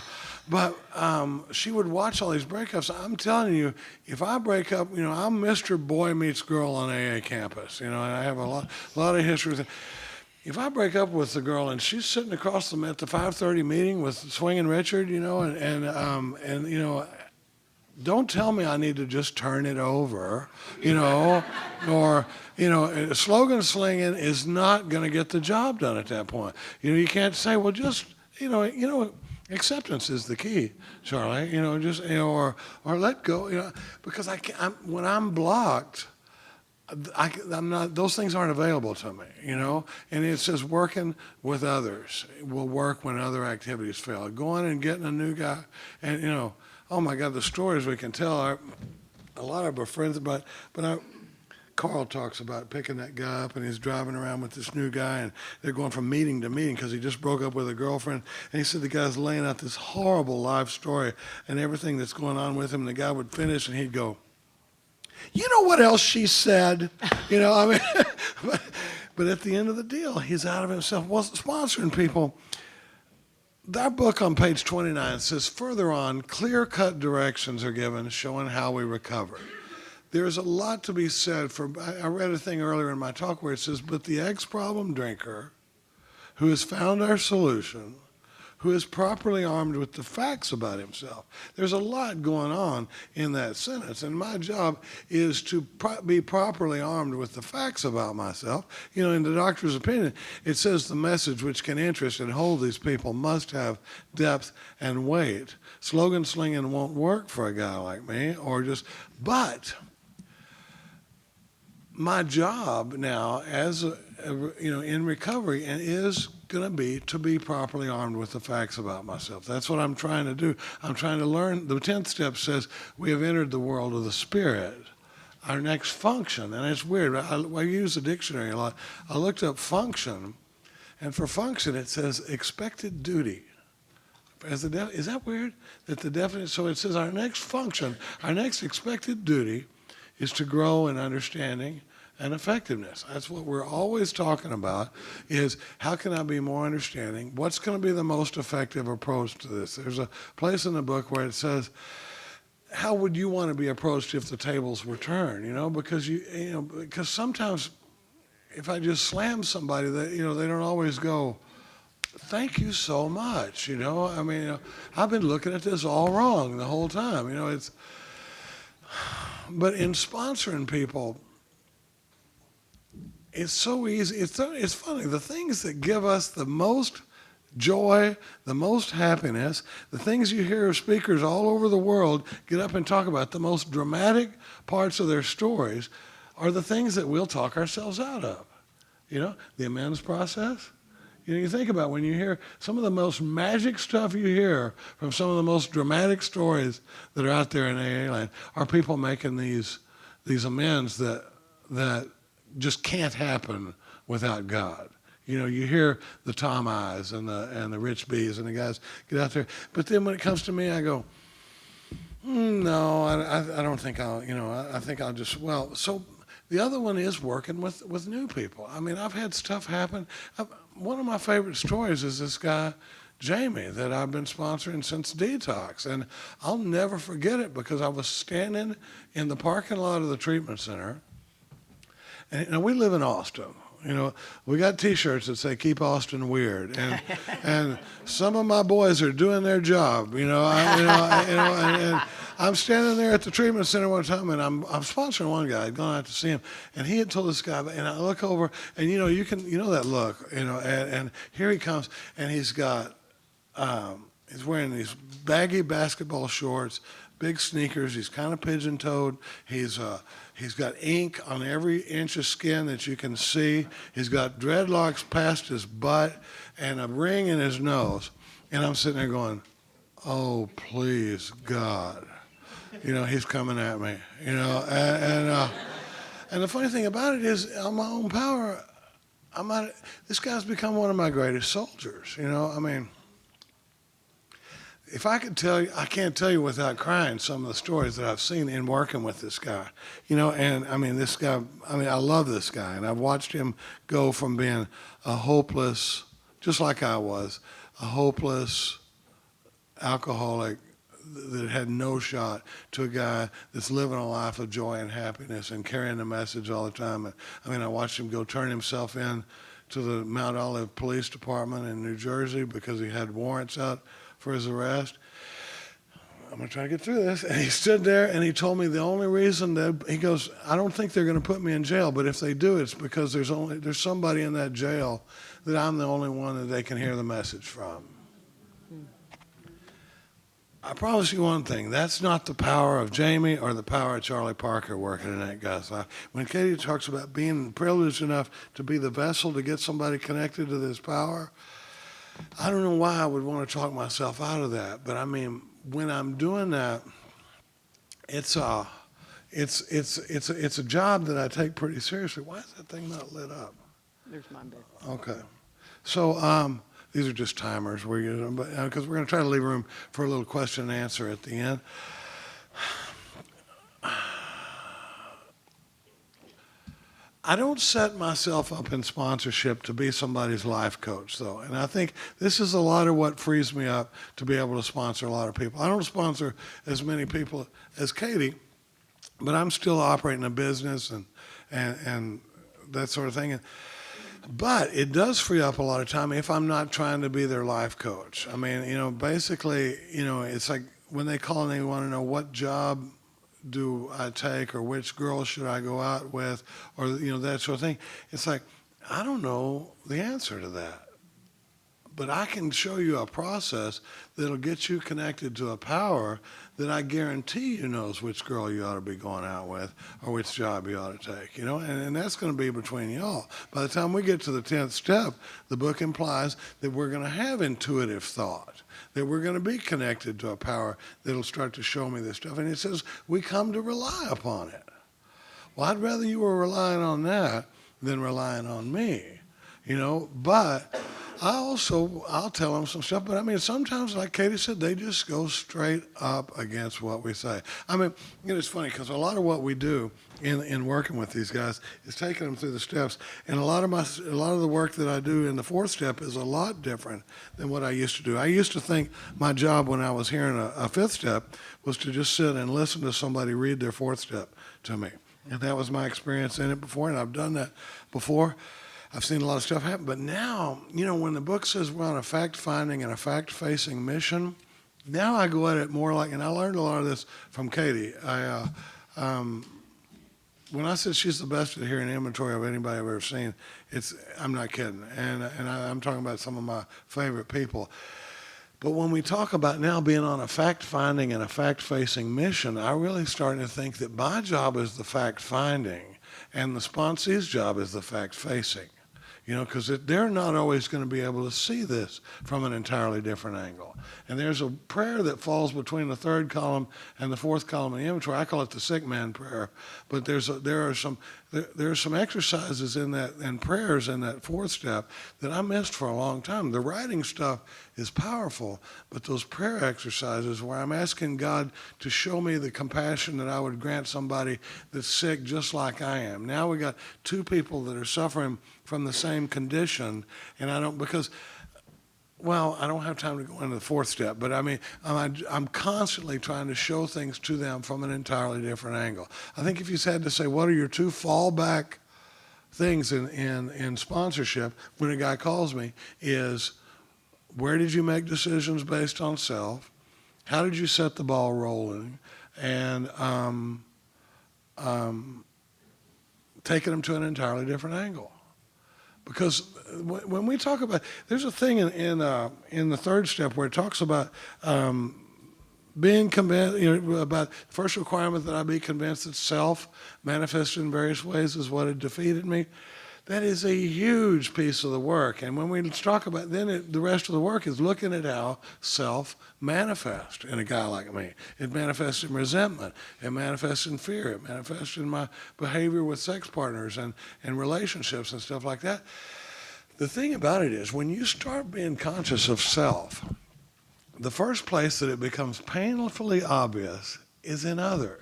she would watch all these breakups. I'm telling you, if I break up, I'm Mr. Boy Meets Girl on AA campus, and I have a lot of history with it. If I break up with the girl and she's sitting across from at the 5:30 meeting with Swinging Richard, and don't tell me I need to just turn it over, or slogan slinging is not going to get the job done at that point. You can't say, well, just acceptance is the key, Charlie. Or let go. Because when I'm blocked, I'm not. Those things aren't available to me. And it says working with others will work when other activities fail. Going and getting a new guy, and oh my God, the stories we can tell are a lot of our friends. But Carl talks about picking that guy up, and he's driving around with this new guy, and they're going from meeting to meeting because he just broke up with a girlfriend. And he said the guy's laying out this horrible life story and everything that's going on with him. And the guy would finish, and he'd go, "You know what else she said?" I mean, but at the end of the deal, he's out of himself. Well, sponsoring people. That book on page 29 says, further on, clear-cut directions are given showing how we recover. There's a lot to be said for, I read a thing earlier in my talk where it says, but the ex-problem drinker who has found our solution, who is properly armed with the facts about himself. There's a lot going on in that sentence, and my job is to be properly armed with the facts about myself. In the doctor's opinion, it says the message which can interest and hold these people must have depth and weight. Slogan slinging won't work for a guy like me, but my job now as in recovery and is going to be properly armed with the facts about myself. That's what I'm trying to do. I'm trying to learn. The 10th step says we have entered the world of the spirit. Our next function, and it's weird, I use the dictionary a lot. I looked up function, and for function it says expected duty. Is that weird? That the definition, so it says our next function, our next expected duty is to grow in understanding and effectiveness. That's what we're always talking about, is how can I be more understanding? What's going to be the most effective approach to this? There's a place in the book where it says, how would you want to be approached if the tables were turned? Because sometimes if I just slam somebody, they don't always go, thank you so much. I've been looking at this all wrong the whole time. But in sponsoring people, it's so easy. It's funny. The things that give us the most joy, the most happiness, the things you hear speakers all over the world get up and talk about, the most dramatic parts of their stories, are the things that we'll talk ourselves out of. The amends process. You think about when you hear some of the most magic stuff you hear from some of the most dramatic stories that are out there in AA land are people making these amends that just can't happen without God. You hear the Tom Eyes and the Rich B's and the guys get out there. But then when it comes to me, I go, no, I don't think I'll, I think I'll just, so the other one is working with new people. I've had stuff happen. One of my favorite stories is this guy, Jamie, that I've been sponsoring since Detox. And I'll never forget it because I was standing in the parking lot of the treatment center. And we live in Austin. We got T-shirts that say "Keep Austin Weird," and some of my boys are doing their job. And I'm standing there at the treatment center one time, and I'm sponsoring one guy. I'd gone out to see him, and he had told this guy, and I look over, and you know that look, and here he comes, and he's wearing these baggy basketball shorts, big sneakers. He's kind of pigeon-toed. He's got ink on every inch of skin that you can see. He's got dreadlocks past his butt and a ring in his nose. And I'm sitting there going, oh, please, God. He's coming at me. And the funny thing about it is, on my own power, this guy's become one of my greatest soldiers. If I could tell you, I can't tell you without crying some of the stories that I've seen in working with this guy. This guy, I love this guy, and I've watched him go from being a hopeless, just like I was, a hopeless alcoholic that had no shot, to a guy that's living a life of joy and happiness and carrying the message all the time. I watched him go turn himself in to the Mount Olive Police Department in New Jersey because he had warrants out for his arrest. I'm going to try to get through this. And he stood there and he told me the only reason that, he goes, I don't think they're going to put me in jail, but if they do, it's because there's somebody in that jail that I'm the only one that they can hear the message from. I promise you one thing, that's not the power of Jamie or the power of Charlie Parker working in that guy's life. When Katie talks about being privileged enough to be the vessel to get somebody connected to this power, I don't know why I would want to talk myself out of that, but when I'm doing that, it's a job that I take pretty seriously. Why is that thing not lit up? There's my bed. Okay, so these are just timers we're using, but because we're going to try to leave room for a little question and answer at the end. I don't set myself up in sponsorship to be somebody's life coach, though. And I think this is a lot of what frees me up to be able to sponsor a lot of people. I don't sponsor as many people as Katie, but I'm still operating a business and that sort of thing. But it does free up a lot of time if I'm not trying to be their life coach. Basically, it's like when they call and they want to know what job do I take, or which girl should I go out with, or that sort of thing. It's like, I don't know the answer to that, but I can show you a process that'll get you connected to a power that I guarantee you knows which girl you ought to be going out with or which job you ought to take, and that's going to be between y'all. By the time we get to the 10th step, the book implies that we're going to have intuitive thought, that we're going to be connected to a power that'll start to show me this stuff. And it says we come to rely upon it. Well, I'd rather you were relying on that than relying on me, but I'll tell them some stuff, but sometimes, like Katie said, they just go straight up against what we say. It's funny because a lot of what we do in working with these guys is taking them through the steps, and a lot of the work that I do in the 4th step is a lot different than what I used to do. I used to think my job when I was hearing a 5th step was to just sit and listen to somebody read their 4th step to me, and that was my experience in it before, and I've done that before. I've seen a lot of stuff happen, but now, when the book says we're on a fact-finding and a fact-facing mission, now I go at it more like, and I learned a lot of this from Katie. When I said she's the best at hearing inventory of anybody I've ever seen, I'm not kidding, and I'm talking about some of my favorite people. But when we talk about now being on a fact-finding and a fact-facing mission, I'm really starting to think that my job is the fact-finding, and the sponsee's job is the fact-facing. Because they're not always going to be able to see this from an entirely different angle. And there's a prayer that falls between the 3rd column and the 4th column in the inventory. I call it the sick man prayer. But there are some exercises in that and prayers in that 4th step that I missed for a long time. The writing stuff is powerful, but those prayer exercises where I'm asking God to show me the compassion that I would grant somebody that's sick just like I am. Now we got 2 people that are suffering from the same condition, and I don't have time to go into the 4th step, but I'm constantly trying to show things to them from an entirely different angle. I think if you had to say, what are your 2 fallback things in sponsorship when a guy calls me, is where did you make decisions based on self? How did you set the ball rolling? and taking them to an entirely different angle. Because when we talk about, there's a thing in the third step where it talks about being convinced, about the first requirement that I be convinced that self manifested in various ways is what had defeated me. That is a huge piece of the work. And when we talk about, the rest of the work is looking at how self manifests in a guy like me. It manifests in resentment. It manifests in fear. It manifests in my behavior with sex partners and relationships and stuff like that. The thing about it is, when you start being conscious of self, the first place that it becomes painfully obvious is in others.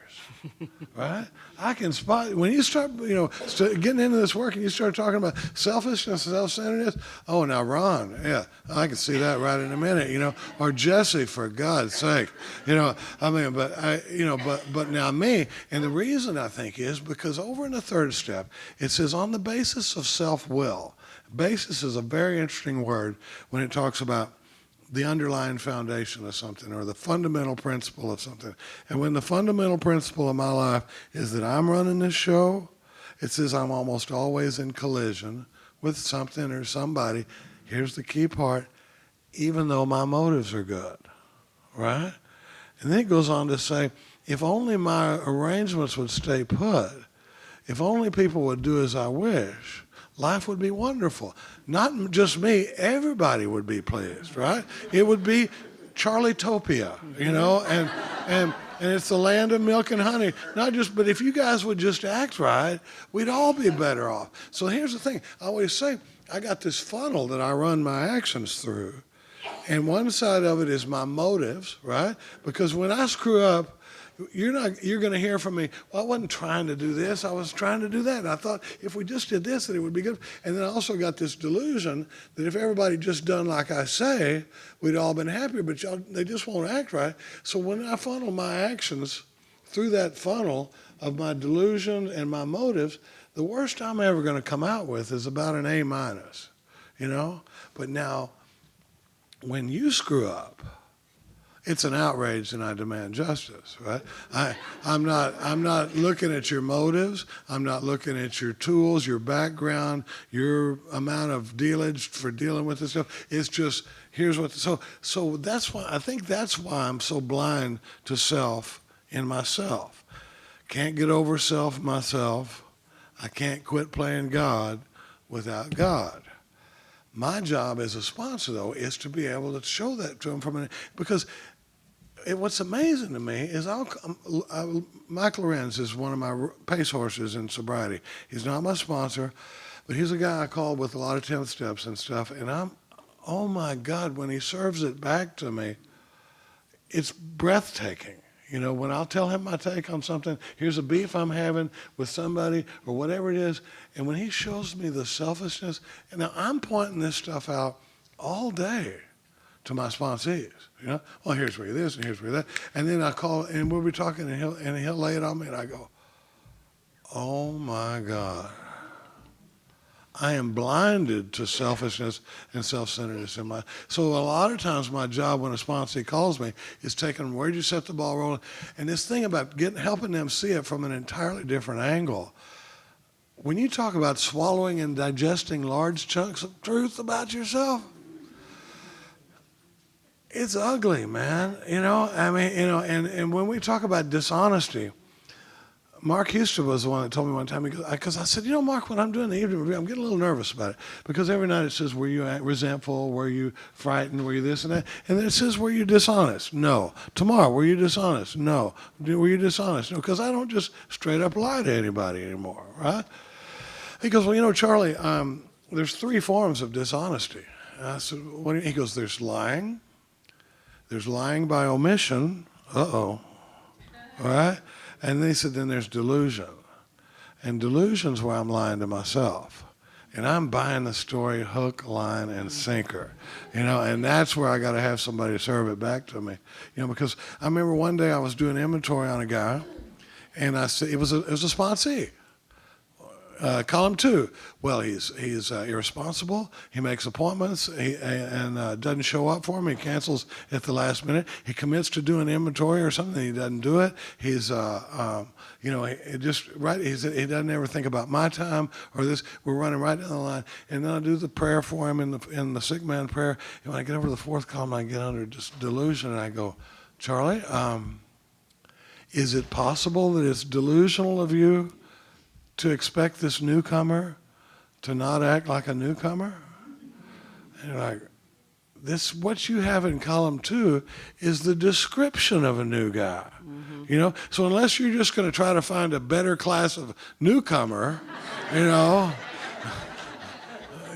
Right? I can spot, when you start, getting into this work and you start talking about selfishness and self-centeredness, oh, now Ron, yeah, I can see that right in a minute, or Jesse, for God's sake, but now me, and the reason I think is because over in the third step, it says on the basis of self-will. Basis is a very interesting word when it talks about the underlying foundation of something or the fundamental principle of something. And when the fundamental principle of my life is that I'm running this show, it says I'm almost always in collision with something or somebody. Here's the key part, even though my motives are good, right? And then it goes on to say, if only my arrangements would stay put, if only people would do as I wish, life would be wonderful. Not just me, everybody would be pleased, right? It would be Charlie-topia, and it's the land of milk and honey. But if you guys would just act right, we'd all be better off. So here's the thing. I always say, I got this funnel that I run my actions through, and one side of it is my motives, right? Because when I screw up, you're going to hear from me, well, I wasn't trying to do this, I was trying to do that. And I thought if we just did this, that it would be good. And then I also got this delusion that if everybody just done like I say, we'd all been happier, but they just won't act right. So when I funnel my actions through that funnel of my delusion and my motives, the worst I'm ever going to come out with is about an A-. But now, when you screw up, it's an outrage and I demand justice, right? I'm not looking at your motives. I'm not looking at your tools, your background, your amount of dealage for dealing with this stuff. It's just, here's what, so that's why, I think that's why I'm so blind to self in myself. Can't get over self myself. I can't quit playing God without God. My job as a sponsor, though, is to be able to show that to them because what's amazing to me is Mike Lorenz is one of my pace horses in sobriety. He's not my sponsor, but he's a guy I call with a lot of 10th steps and stuff. And oh my God, when he serves it back to me, it's breathtaking. When I'll tell him my take on something, here's a beef I'm having with somebody or whatever it is, and when he shows me the selfishness, and now I'm pointing this stuff out all day to my sponsees, well, here's where this and here's where that, and then I call and we'll be talking and he'll lay it on me and I go, oh my God, I am blinded to selfishness and self-centeredness in so a lot of times my job when a sponsee calls me is taking them, where'd you set the ball rolling, and this thing about helping them see it from an entirely different angle. When you talk about swallowing and digesting large chunks of truth about yourself, it's ugly, man. And when we talk about dishonesty, Mark Houston was the one that told me one time, because I said, Mark, when I'm doing the evening review, I'm getting a little nervous about it. Because every night it says, were you resentful? Were you frightened? Were you this and that? And then it says, were you dishonest? No. Tomorrow, were you dishonest? No. Were you dishonest? No, because I don't just straight up lie to anybody anymore, right? He goes, well, Charlie, there's 3 forms of dishonesty. And I said, what? He goes, there's lying. There's lying by omission. Uh-oh. All right? And they said, then there's delusion. And delusion's where I'm lying to myself. And I'm buying the story hook, line, and sinker. And that's where I got to have somebody serve it back to me. Because I remember one day I was doing inventory on a guy, and I said, it was a sponsee. Column 2, well, he's irresponsible. He makes appointments and doesn't show up for them. He cancels at the last minute. He commits to doing inventory or something. He doesn't do it. He's, he doesn't ever think about my time or this. We're running right down the line. And then I do the prayer for him in the sick man prayer. And when I get over to the 4th column, I get under just delusion, and I go, Charlie, is it possible that it's delusional of you to expect this newcomer to not act like a newcomer? And you're like, what you have in column 2 is the description of a new guy. Mm-hmm. So unless you're just going to try to find a better class of newcomer,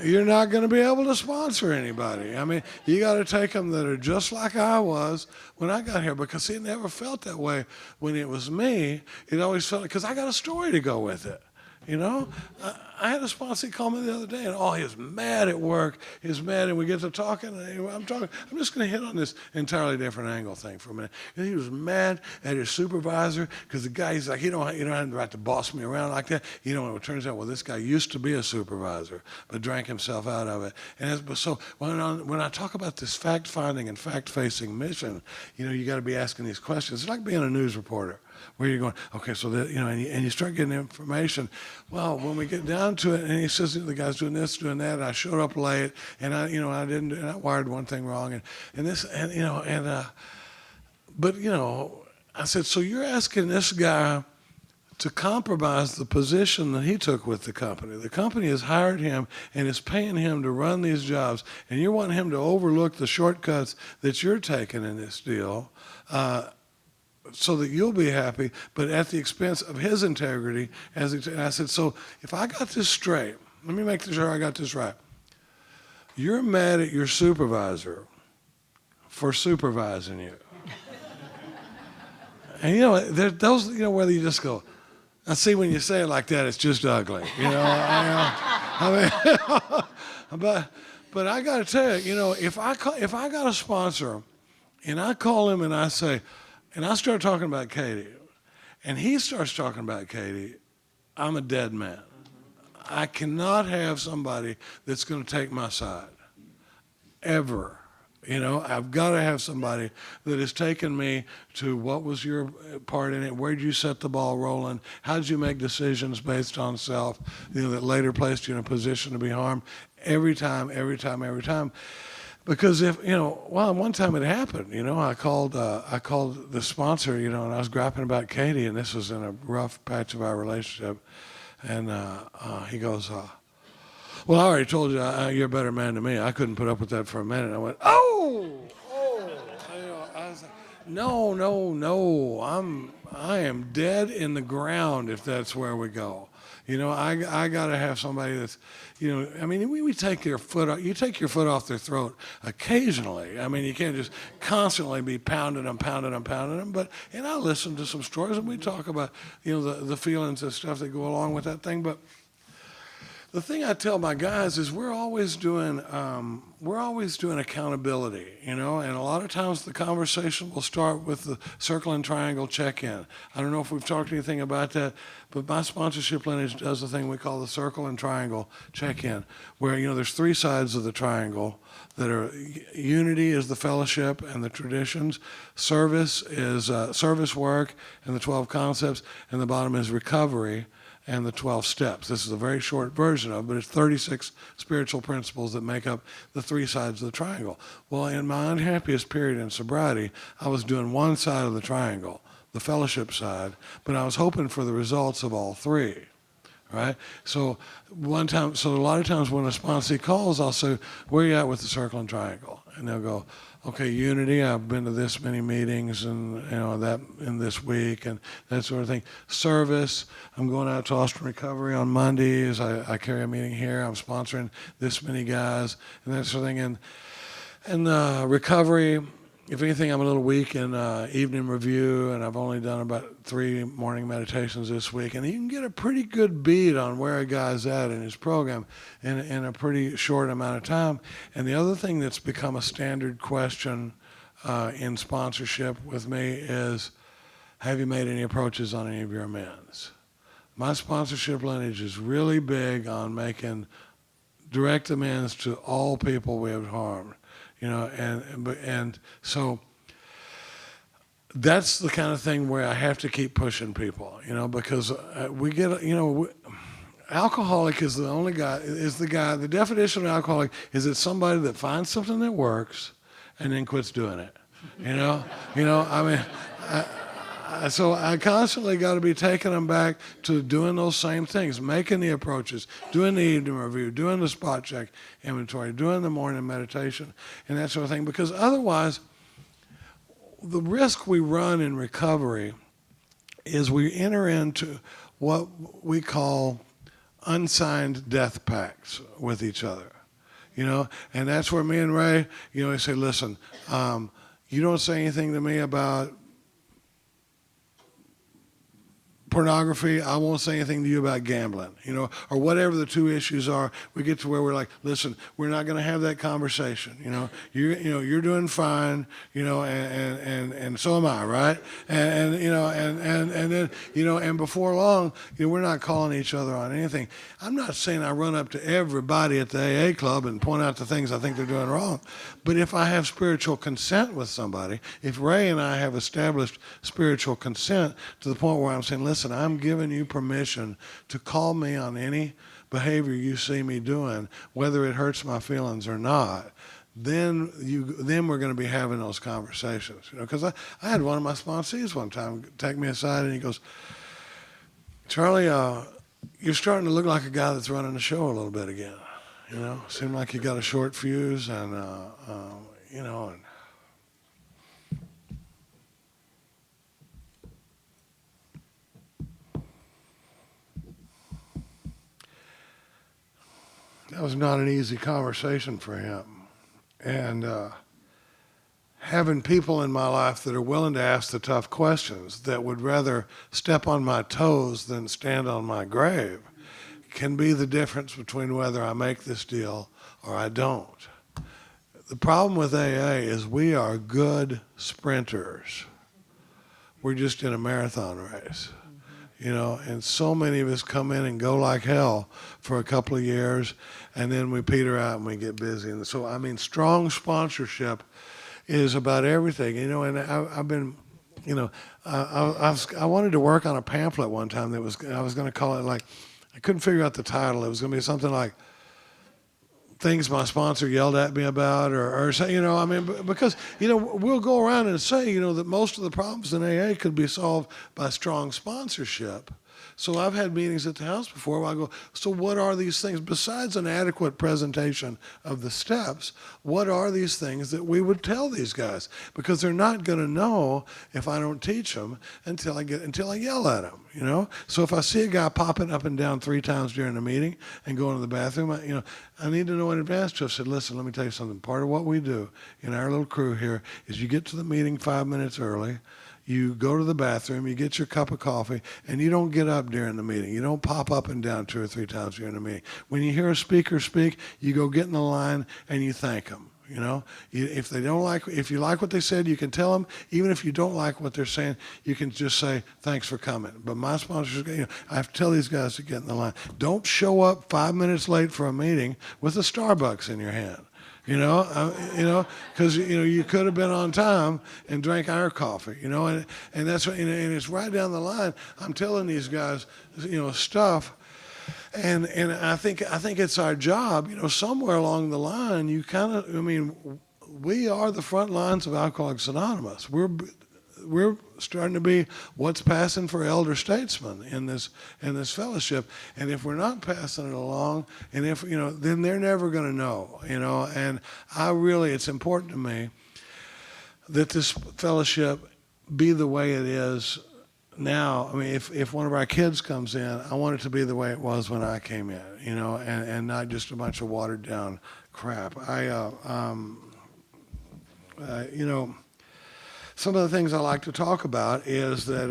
you're not going to be able to sponsor anybody. I mean, you got to take them that are just like I was when I got here, because it never felt that way when it was me. It always felt, because I got a story to go with it. I had a sponsor call me the other day, and he was mad at work. He was mad, and we get to talking. And I'm just going to hit on this entirely different angle thing for a minute. And he was mad at his supervisor because the guy, he's like, you don't have the right to boss me around like that. It turns out, this guy used to be a supervisor, but drank himself out of it. And so when I talk about this fact-finding and fact-facing mission, you got to be asking these questions. It's like being a news reporter, where you're going, okay, so that, and you start getting information. Well, when we get down to it, and he says the guy's doing this, doing that, and I showed up late, and I didn't, and I wired one thing wrong, but I said, so you're asking this guy to compromise the position that he took with the company. The company has hired him and is paying him to run these jobs, and you want him to overlook the shortcuts that you're taking in this deal, so that you'll be happy, but at the expense of his integrity. And I said, so if I got this straight, let me make sure I got this right. You're mad at your supervisor for supervising you. And those, whether you just go, I see when you say it like that, it's just ugly. But I got to tell you, if I got a sponsor, and I call him and I say, and I start talking about Katie, and he starts talking about Katie, I'm a dead man. I cannot have somebody that's going to take my side, ever. I've got to have somebody that has taken me to what was your part in it, where did you set the ball rolling, how did you make decisions based on self, that later placed you in a position to be harmed, every time. Because one time it happened, I called the sponsor, and I was griping about Katie, and this was in a rough patch of our relationship, and he goes, well, I already told you you're a better man than me. I couldn't put up with that for a minute. I went, I was like, no, I am dead in the ground if that's where we go. I got to have somebody that's, we take your foot off, you take your foot off their throat occasionally. You can't just constantly be pounding them. But, and I listen to some stories, and we talk about, the feelings and stuff that go along with that thing. But the thing I tell my guys is we're always doing accountability, and a lot of times the conversation will start with the circle and triangle check-in. I don't know if we've talked anything about that, but my sponsorship lineage does the thing we call the circle and triangle check-in, where, there's 3 sides of the triangle that are: unity is the fellowship and the traditions, service is service work and the 12 concepts, and the bottom is recovery and the 12 steps. This is a very short version of it, but it's 36 spiritual principles that make up the 3 sides of the triangle. Well, in my unhappiest period in sobriety, I was doing one side of the triangle, the fellowship side, but I was hoping for the results of all 3, right? So a lot of times when a sponsee calls, I'll say, where are you at with the circle and triangle? And they'll go, okay, unity, I've been to this many meetings and, that in this week and that sort of thing. Service, I'm going out to Austin Recovery on Mondays. I carry a meeting here. I'm sponsoring this many guys and that sort of thing. And recovery, if anything, I'm a little weak in evening review, and I've only done about 3 morning meditations this week. And you can get a pretty good beat on where a guy's at in his program in a pretty short amount of time. And the other thing that's become a standard question in sponsorship with me is, have you made any approaches on any of your amends? My sponsorship lineage is really big on making direct amends to all people we have harmed, and so that's the kind of thing where I have to keep pushing people, because we get, alcoholic is the definition of alcoholic is it's somebody that finds something that works and then quits doing it, so I constantly got to be taking them back to doing those same things, making the approaches, doing the evening review, doing the spot check inventory, doing the morning meditation, and that sort of thing. Because otherwise, the risk we run in recovery is we enter into what we call unsigned death pacts with each other, and that's where me and Ray, I say, listen, you don't say anything to me about pornography, I won't say anything to you about gambling, or whatever the two issues are. We get to where we're like, listen, we're not going to have that conversation. You're doing fine, and so am I, right? And then and before long, we're not calling each other on anything. I'm not saying I run up to everybody at the AA club and point out the things I think they're doing wrong, but if I have spiritual consent with somebody, if Ray and I have established spiritual consent to the point where I'm saying, listen, I'm giving you permission to call me on any behavior you see me doing, whether it hurts my feelings or not, then we're going to be having those conversations. Because I had one of my sponsees one time take me aside and he goes, Charlie, you're starting to look like a guy that's running the show a little bit again. Seemed like you got a short fuse and and that was not an easy conversation for him. And having people in my life that are willing to ask the tough questions, that would rather step on my toes than stand on my grave, can be the difference between whether I make this deal or I don't. The problem with AA is we are good sprinters. We're just in a marathon race. And so many of us come in and go like hell for a couple of years, and then we peter out and we get busy. And so, strong sponsorship is about everything, and I've been, I wanted to work on a pamphlet one time I was going to call it I couldn't figure out the title. It was going to be something like things my sponsor yelled at me about, or say, because, we'll go around and say, that most of the problems in AA could be solved by strong sponsorship. So I've had meetings at the house before where I go, so what are these things, besides an adequate presentation of the steps, what are these things that we would tell these guys? Because they're not going to know if I don't teach them until I yell at them, So if I see a guy popping up and down 3 times during the meeting and going to the bathroom, I need to know in advance to have said, listen, let me tell you something. Part of what we do in our little crew here is you get to the meeting 5 minutes early, you go to the bathroom, you get your cup of coffee, and you don't get up during the meeting. You don't pop up and down 2 or 3 times during the meeting. When you hear a speaker speak, you go get in the line and you thank them. If you like what they said, you can tell them. Even if you don't like what they're saying, you can just say, thanks for coming. But my sponsors, I have to tell these guys to get in the line. Don't show up 5 minutes late for a meeting with a Starbucks in your hand. Because you could have been on time and drank our coffee, and that's what, and it's right down the line. I'm telling these guys, stuff, and I think it's our job, somewhere along the line, we are the front lines of Alcoholics Anonymous. We're starting to be what's passing for elder statesmen in this fellowship, and if we're not passing it along, and if then they're never going to know, And it's important to me that this fellowship be the way it is now. If one of our kids comes in, I want it to be the way it was when I came in, and not just a bunch of watered down crap. Some of the things I like to talk about is that,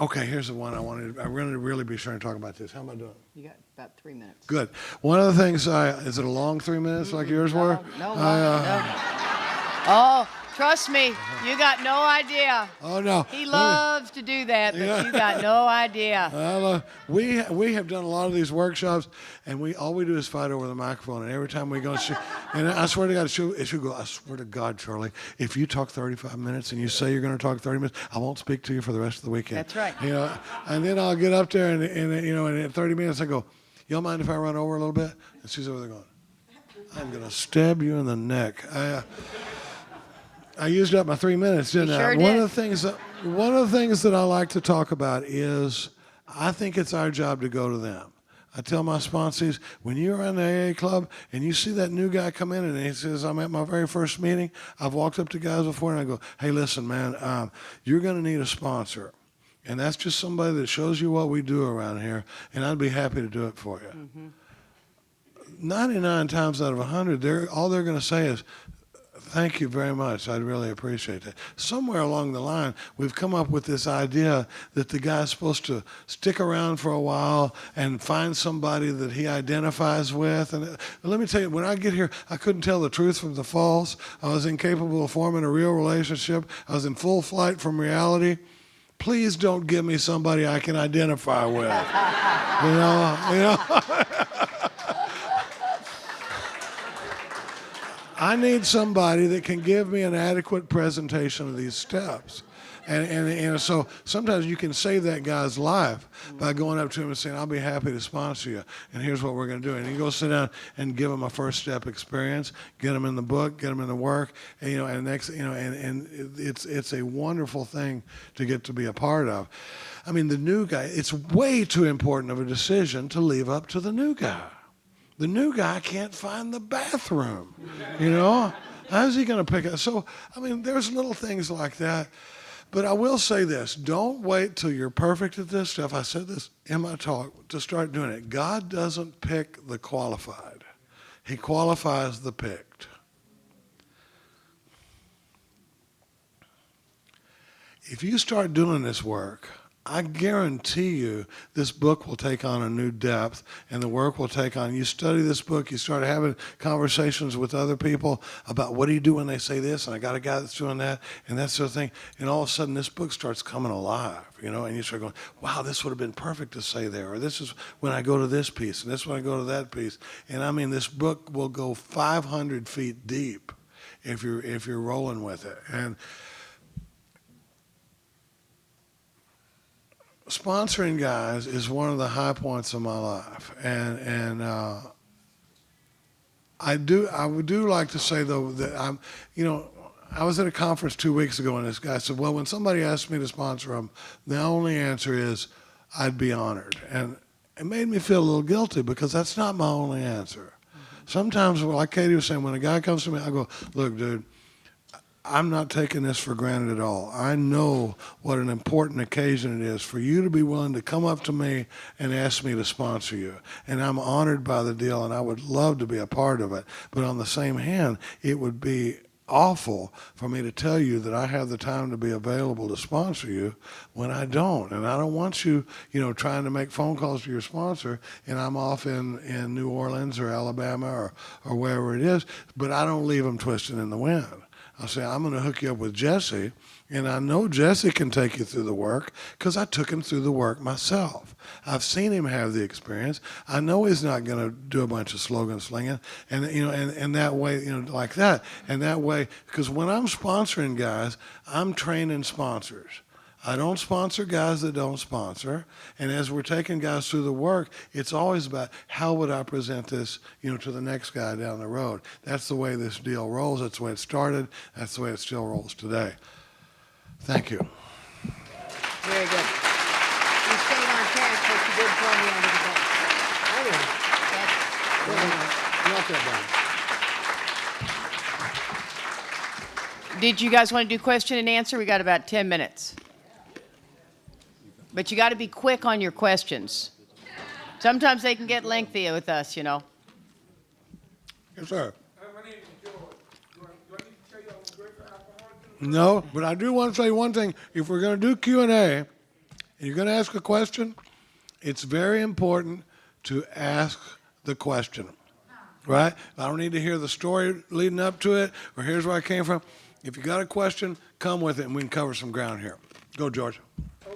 okay, here's the one I'm going to really be sure to talk about this. How am I doing? You got about 3 minutes. Good. One of the things, is it a long 3 minutes like yours were? No. Oh, Trust me, you got no idea. Oh, no. He loves to do that, but you got no idea. We have done a lot of these workshops, and all we do is fight over the microphone. And every time we go, and I swear to God, she'll go, I swear to God, Charlie, if you talk 35 minutes and you say you're going to talk 30 minutes, I won't speak to you for the rest of the weekend. That's right. And then I'll get up there, and in 30 minutes I go, y'all mind if I run over a little bit? And she's over there going, I'm going to stab you in the neck. I used up my 3 minutes, didn't I? Sure did. One of the things that I like to talk about is I think it's our job to go to them. I tell my sponsees, when you're in the AA club and you see that new guy come in and he says, I'm at my very first meeting, I've walked up to guys before and I go, hey, listen, man, you're going to need a sponsor. And that's just somebody that shows you what we do around here, and I'd be happy to do it for you. Mm-hmm. 99 times out of 100, all they're going to say is, thank you very much. I'd really appreciate that. Somewhere along the line, we've come up with this idea that the guy's supposed to stick around for a while and find somebody that he identifies with. And let me tell you, when I get here, I couldn't tell the truth from the false. I was incapable of forming a real relationship. I was in full flight from reality. Please don't give me somebody I can identify with. You know. I need somebody that can give me an adequate presentation of these steps. And so sometimes you can save that guy's life by going up to him and saying, I'll be happy to sponsor you, and here's what we're going to do. And you go sit down and give him a first step experience, get him in the book, get him in the work, and it's a wonderful thing to get to be a part of. I mean, the new guy, it's way too important of a decision to leave up to the new guy. The new guy can't find the bathroom, How's he going to pick it? So, I mean, there's little things like that. But I will say this, don't wait till you're perfect at this stuff. I said this in my talk to start doing it. God doesn't pick the qualified. He qualifies the picked. If you start doing this work, I guarantee you this book will take on a new depth, and the work will take on. You study this book, you start having conversations with other people about what do you do when they say this, and I got a guy that's doing that, and that sort of thing. And all of a sudden this book starts coming alive, and you start going, wow, this would have been perfect to say there, or this is when I go to this piece, and this is when I go to that piece. And I mean, this book will go 500 feet deep if you're rolling with it. And sponsoring guys is one of the high points of my life, and I would like to say though that I was at a conference 2 weeks ago, and this guy said, well, when somebody asks me to sponsor them, the only answer is I'd be honored, and it made me feel a little guilty because that's not my only answer. Sometimes, like Katie was saying, when a guy comes to me, I go, look, dude, I'm not taking this for granted at all. I know what an important occasion it is for you to be willing to come up to me and ask me to sponsor you. And I'm honored by the deal, and I would love to be a part of it. But on the same hand, it would be awful for me to tell you that I have the time to be available to sponsor you when I don't. And I don't want you, trying to make phone calls to your sponsor, and I'm off in New Orleans or Alabama or wherever it is, but I don't leave them twisting in the wind. I'll say, I'm going to hook you up with Jesse, and I know Jesse can take you through the work because I took him through the work myself. I've seen him have the experience. I know he's not going to do a bunch of slogan slinging, and that way, like that. And that way, because when I'm sponsoring guys, I'm training sponsors. I don't sponsor guys that don't sponsor. And as we're taking guys through the work, it's always about how would I present this, to the next guy down the road. That's the way this deal rolls. That's the way it started. That's the way it still rolls today. Thank you. Very good. You stayed on task, but you did throw me under the bus. Not that bad. Did you guys want to do question and answer? We got about 10 minutes. But you got to be quick on your questions. Sometimes they can get lengthy with us, Yes, sir. My name is George. Do I need to tell you I'm great for alcoholism? No, but I do want to say one thing. If we're going to do Q&A, and you're going to ask a question, it's very important to ask the question, right? I don't need to hear the story leading up to it, or here's where I came from. If you got a question, come with it, and we can cover some ground here. Go, George. Okay,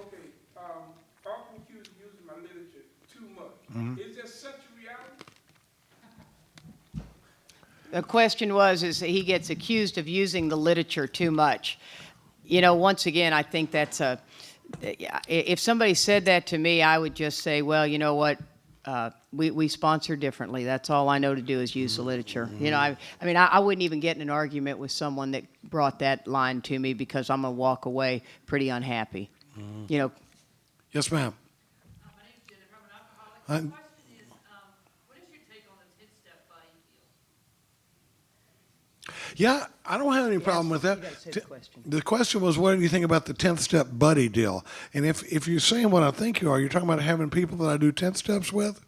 often accused of using my literature too much. Is there such a reality? The question was, is he gets accused of using the literature too much. You know, once again, I think that's if somebody said that to me, I would just say, well, you know what, we sponsor differently. That's all I know to do is use the literature. You know, I mean, I wouldn't even get in an argument with someone that brought that line to me because I'm going to walk away pretty unhappy. You know. Yes, ma'am. My name's Jennifer. I'm an alcoholic. The question is, what is your take on the 10-step buddy deal? Yeah, I don't have any problem with that. you gotta say the question. The question was, what do you think about the 10th step buddy deal? And if you're saying what I think you are, you're talking about having people that I do 10 steps with?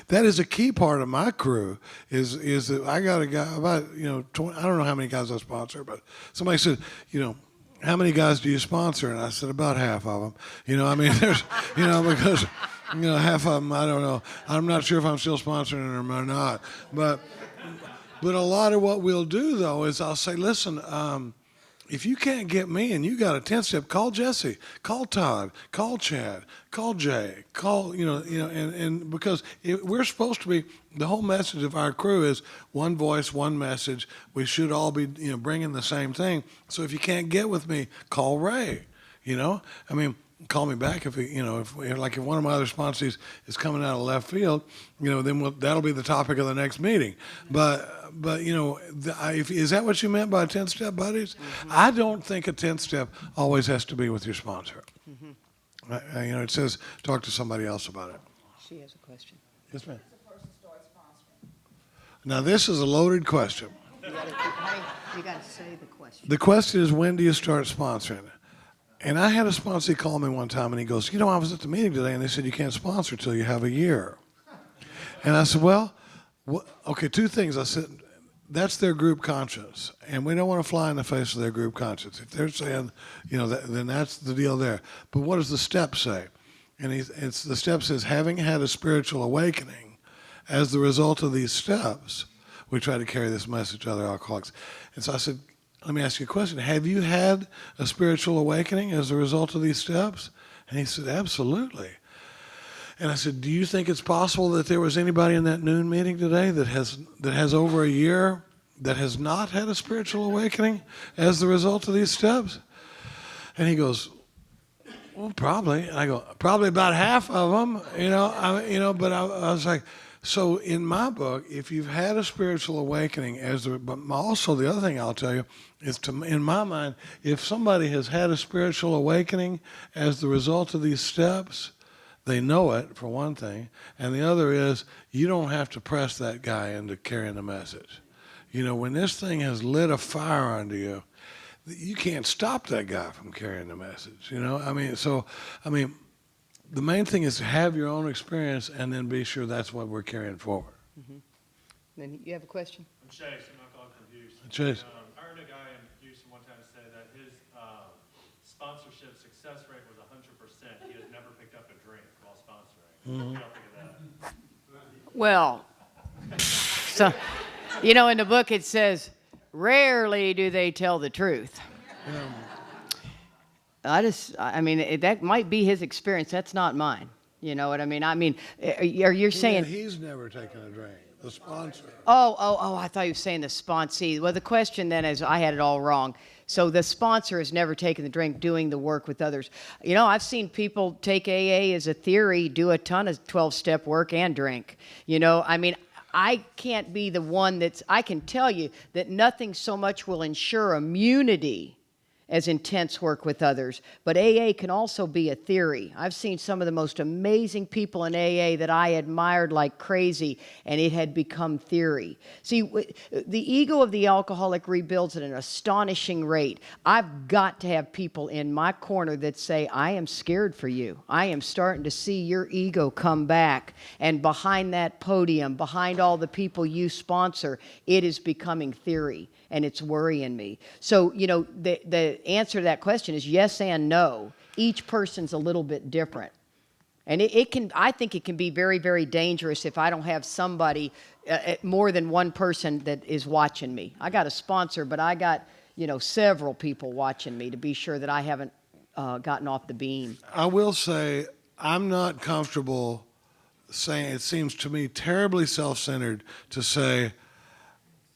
That is a key part of my crew. Is that I got a guy about 20, I don't know how many guys I sponsor, but somebody said, how many guys do you sponsor? And I said about half of them. I mean, there's because half of them I don't know. I'm not sure if I'm still sponsoring them or not, but a lot of what we'll do though is I'll say, listen. If you can't get me and you got a 10-step, call Jesse, call Todd, call Chad, call Jay, call, and because we're supposed to be, the whole message of our crew is one voice, one message. We should all be, bringing the same thing. So if you can't get with me, call Ray, I mean, call me back if if one of my other sponsees is coming out of left field, then that'll be the topic of the next meeting. But is that what you meant by 10-step buddies? Mm-hmm. I don't think a 10-step always has to be with your sponsor. Mm-hmm. It says talk to somebody else about it. She has a question. Yes, ma'am. Now this is a loaded question. You got to say the question. The question is, when do you start sponsoring? And I had a sponsor call me one time, and he goes, I was at the meeting today, and they said you can't sponsor till you have a year. And I said, well, okay, two things. I said, that's their group conscience, and we don't want to fly in the face of their group conscience. If they're saying, then that's the deal there. But what does the step say? And the step says, having had a spiritual awakening, as the result of these steps, we try to carry this message to other alcoholics. And so I said, let me ask you a question. Have you had a spiritual awakening as a result of these steps? And he said, absolutely. And I said, do you think it's possible that there was anybody in that noon meeting today that has over a year that has not had a spiritual awakening as the result of these steps? And he goes, well, probably. And I go, probably about half of them, but I was like, so in my book, if you've had a spiritual awakening but also the other thing I'll tell you is, in my mind, if somebody has had a spiritual awakening as the result of these steps, they know it, for one thing, and the other is you don't have to press that guy into carrying the message. When this thing has lit a fire under you, you can't stop that guy from carrying the message. The main thing is to have your own experience and then be sure that's what we're carrying forward. Mm-hmm. Then you have a question? I'm Chase. I'm alcoholic from Houston. Chase. I heard a guy in Houston one time say that his sponsorship success rate was 100%. He has never picked up a drink while sponsoring. What do y'all think of that? Well, so, in the book it says, rarely do they tell the truth. That might be his experience. That's not mine. You know what I mean? You're saying he's never taken a drink. The sponsor. Oh, I thought you were saying the sponsee. Well, the question then is, I had it all wrong. So the sponsor has never taken the drink, doing the work with others. I've seen people take AA as a theory, do a ton of 12-step work and drink. I can't be the one I can tell you that nothing so much will ensure immunity as intense work with others. But AA can also be a theory. I've seen some of the most amazing people in AA that I admired like crazy, and it had become theory. See, the ego of the alcoholic rebuilds at an astonishing rate. I've got to have people in my corner that say, I am scared for you. I am starting to see your ego come back. And behind that podium, behind all the people you sponsor, it is becoming theory. And it's worrying me. So, the answer to that question is yes and no. Each person's a little bit different. And I think it can be very, very dangerous if I don't have somebody, more than one person that is watching me. I got a sponsor, but I got, several people watching me to be sure that I haven't gotten off the beam. I will say I'm not comfortable saying, it seems to me terribly self-centered to say,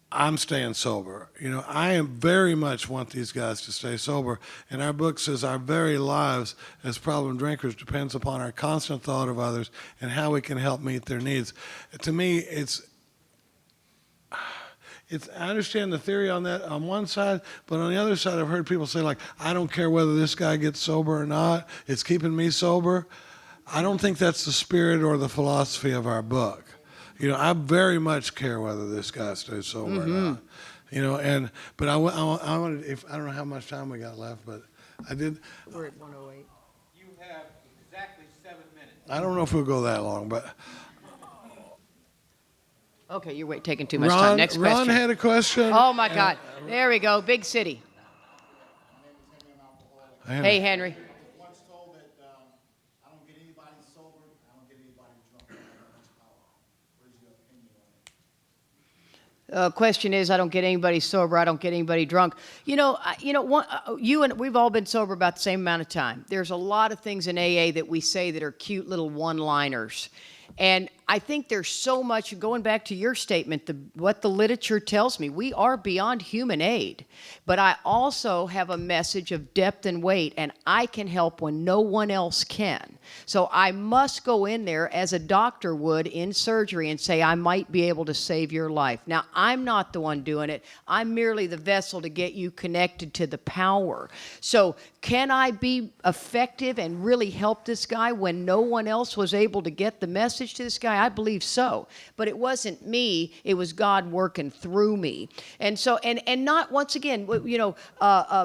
I'm staying sober. I am very much want these guys to stay sober. And our book says our very lives as problem drinkers depends upon our constant thought of others and how we can help meet their needs. To me, I understand the theory on that on one side, but on the other side, I've heard people say, like, I don't care whether this guy gets sober or not. It's keeping me sober. I don't think that's the spirit or the philosophy of our book. I very much care whether this guy stays sober or not. But I wanted, I don't know how much time we got left, but I did. We're at 108. You have exactly 7 minutes. I don't know if we'll go that long, but Okay, you're taking too much time. Next question. Ron had a question. Oh, my God. There we go. Big city. Hey, Henry. Once told that I don't get anybody sober, I don't get anybody drunk. I don't have much power. What is your opinion on it? Question is, I don't get anybody sober. I don't get anybody drunk. You and we've all been sober about the same amount of time. There's a lot of things in AA that we say that are cute little one-liners. And I think there's so much, going back to your statement, what the literature tells me, we are beyond human aid. But I also have a message of depth and weight, and I can help when no one else can. So I must go in there as a doctor would in surgery and say, I might be able to save your life. Now, I'm not the one doing it. I'm merely the vessel to get you connected to the power. So can I be effective and really help this guy when no one else was able to get the message to this guy? I believe so. But it wasn't me. It was God working through me. And so, and not, once again,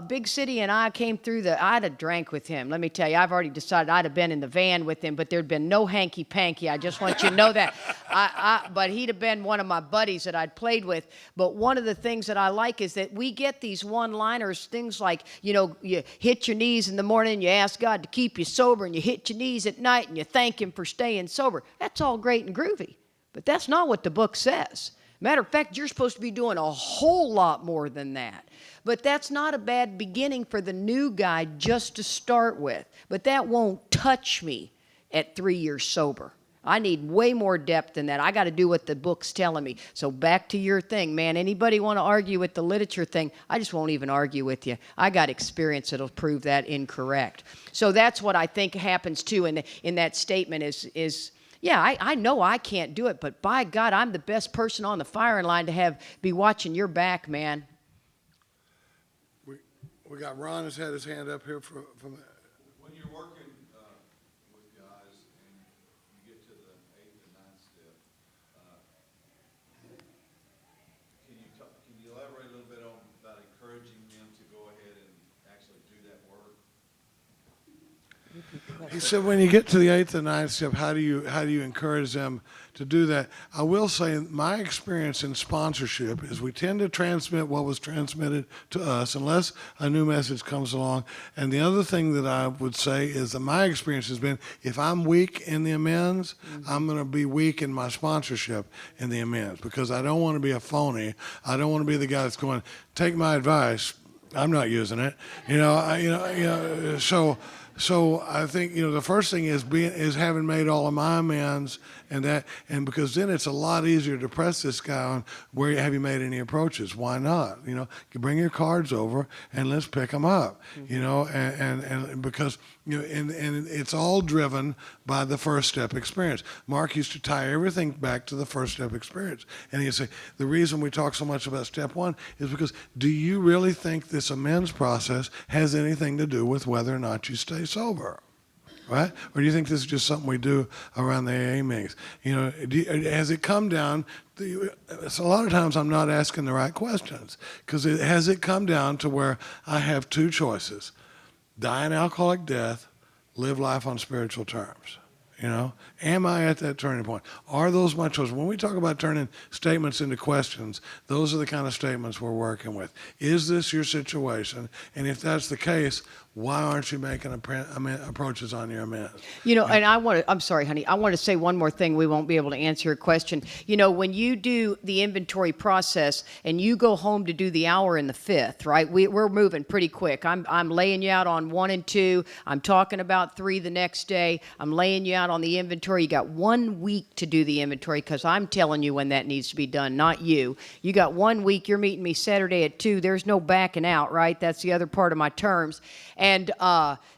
Big City and I came through I'd have drank with him. Let me tell you, I've already decided I'd have been in the van with him, but there'd been no hanky-panky. I just want you to know that. But he'd have been one of my buddies that I'd played with. But one of the things that I like is that we get these one-liners, things like, you hit your knees in the morning, you ask God to keep you sober, and you hit your knees at night, and you thank Him for staying sober. That's all great and groovy, but that's not what the book says. Matter of fact, you're supposed to be doing a whole lot more than that. But that's not a bad beginning for the new guy just to start with. But that won't touch me at 3 years sober. I need way more depth than that. I got to do what the book's telling me. So back to your thing, man. Anybody want to argue with the literature thing? I just won't even argue with you. I got experience that'll prove that incorrect. So that's what I think happens too in that statement is yeah, I know I can't do it, but by God, I'm the best person on the firing line to be watching your back, man. We got Ron has had his hand up here from. When you're working with guys and you get to the 8th and 9th step, can you elaborate a little bit about encouraging them to go ahead and actually do that work? He said, when you get to the 8th and 9th step, how do you encourage them to do that? I will say my experience in sponsorship is we tend to transmit what was transmitted to us unless a new message comes along. And the other thing that I would say is that my experience has been, if I'm weak in the amends, I'm going to be weak in my sponsorship in the amends, because I don't want to be a phony. I don't want to be the guy that's going, take my advice, I'm not using it. So I think the first thing is having made all of my amends, and because then it's a lot easier to press this guy on, where have you made any approaches? Why not? You bring your cards over and let's pick them up. And because and it's all driven by the first step experience. Mark used to tie everything back to the first step experience, and he'd say the reason we talk so much about step one is because, do you really think this amends process has anything to do with whether or not you stay sober? Right? Or do you think this is just something we do around the AA meetings? Has it come down? So a lot of times I'm not asking the right questions, because has it come down to where I have two choices: die an alcoholic death, live life on spiritual terms. You know, am I at that turning point? Are those my choices? When we talk about turning statements into questions, those are the kind of statements we're working with. Is this your situation? And if that's the case, why aren't you making approaches on your amends? You know, and I'm sorry, honey, I want to say one more thing. We won't be able to answer your question. You know, when you do the inventory process and you go home to do the hour in the fifth, right? We're moving pretty quick. I'm laying you out on 1 and 2. I'm talking about 3 the next day. I'm laying you out on the inventory. You got 1 week to do the inventory because I'm telling you when that needs to be done, not you. You got 1 week. You're meeting me Saturday at 2. There's no backing out, right? That's the other part of my terms. And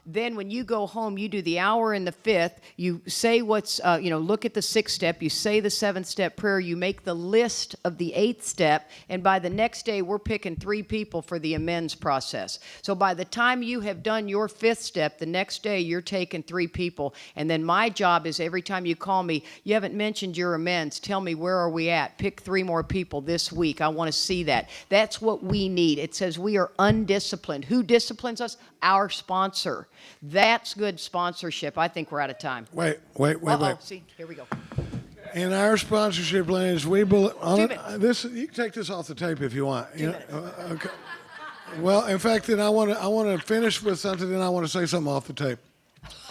then when you go home, you do the hour in the fifth. You say what's, look at the 6th step. You say the 7th step prayer. You make the list of the 8th step. And by the next day, we're picking 3 people for the amends process. So by the time you have done your 5th step, the next day, you're taking 3 people. And then my job is every time you call me, you haven't mentioned your amends. Tell me, where are we at? Pick 3 more people this week. I want to see that. That's what we need. It says we are undisciplined. Who disciplines us? Our sponsor. That's good sponsorship. I think we're out of time. Wait. See, here we go. In our sponsorship lanes, we believe on 2 minutes. this. You can take this off the tape if you want. Okay. Well, in fact, then I want to finish with something. Then I want to say something off the tape.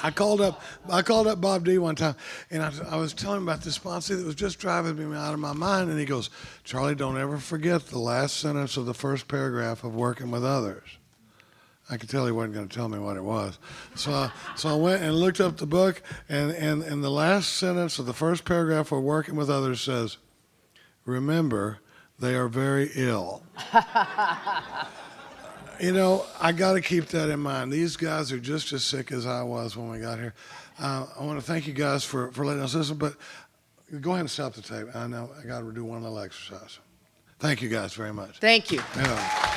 I called up Bob D one time, and I was telling him about this sponsor that was just driving me out of my mind. And he goes, "Charlie, don't ever forget the last sentence of the first paragraph of Working with Others." I could tell he wasn't going to tell me what it was. So I went and looked up the book, and the last sentence of the first paragraph of Working with Others says, "Remember, they are very ill." You know, I got to keep that in mind. These guys are just as sick as I was when we got here. I want to thank you guys for letting us listen, but go ahead and stop the tape. I know I got to do one little exercise. Thank you guys very much. Thank you. Yeah.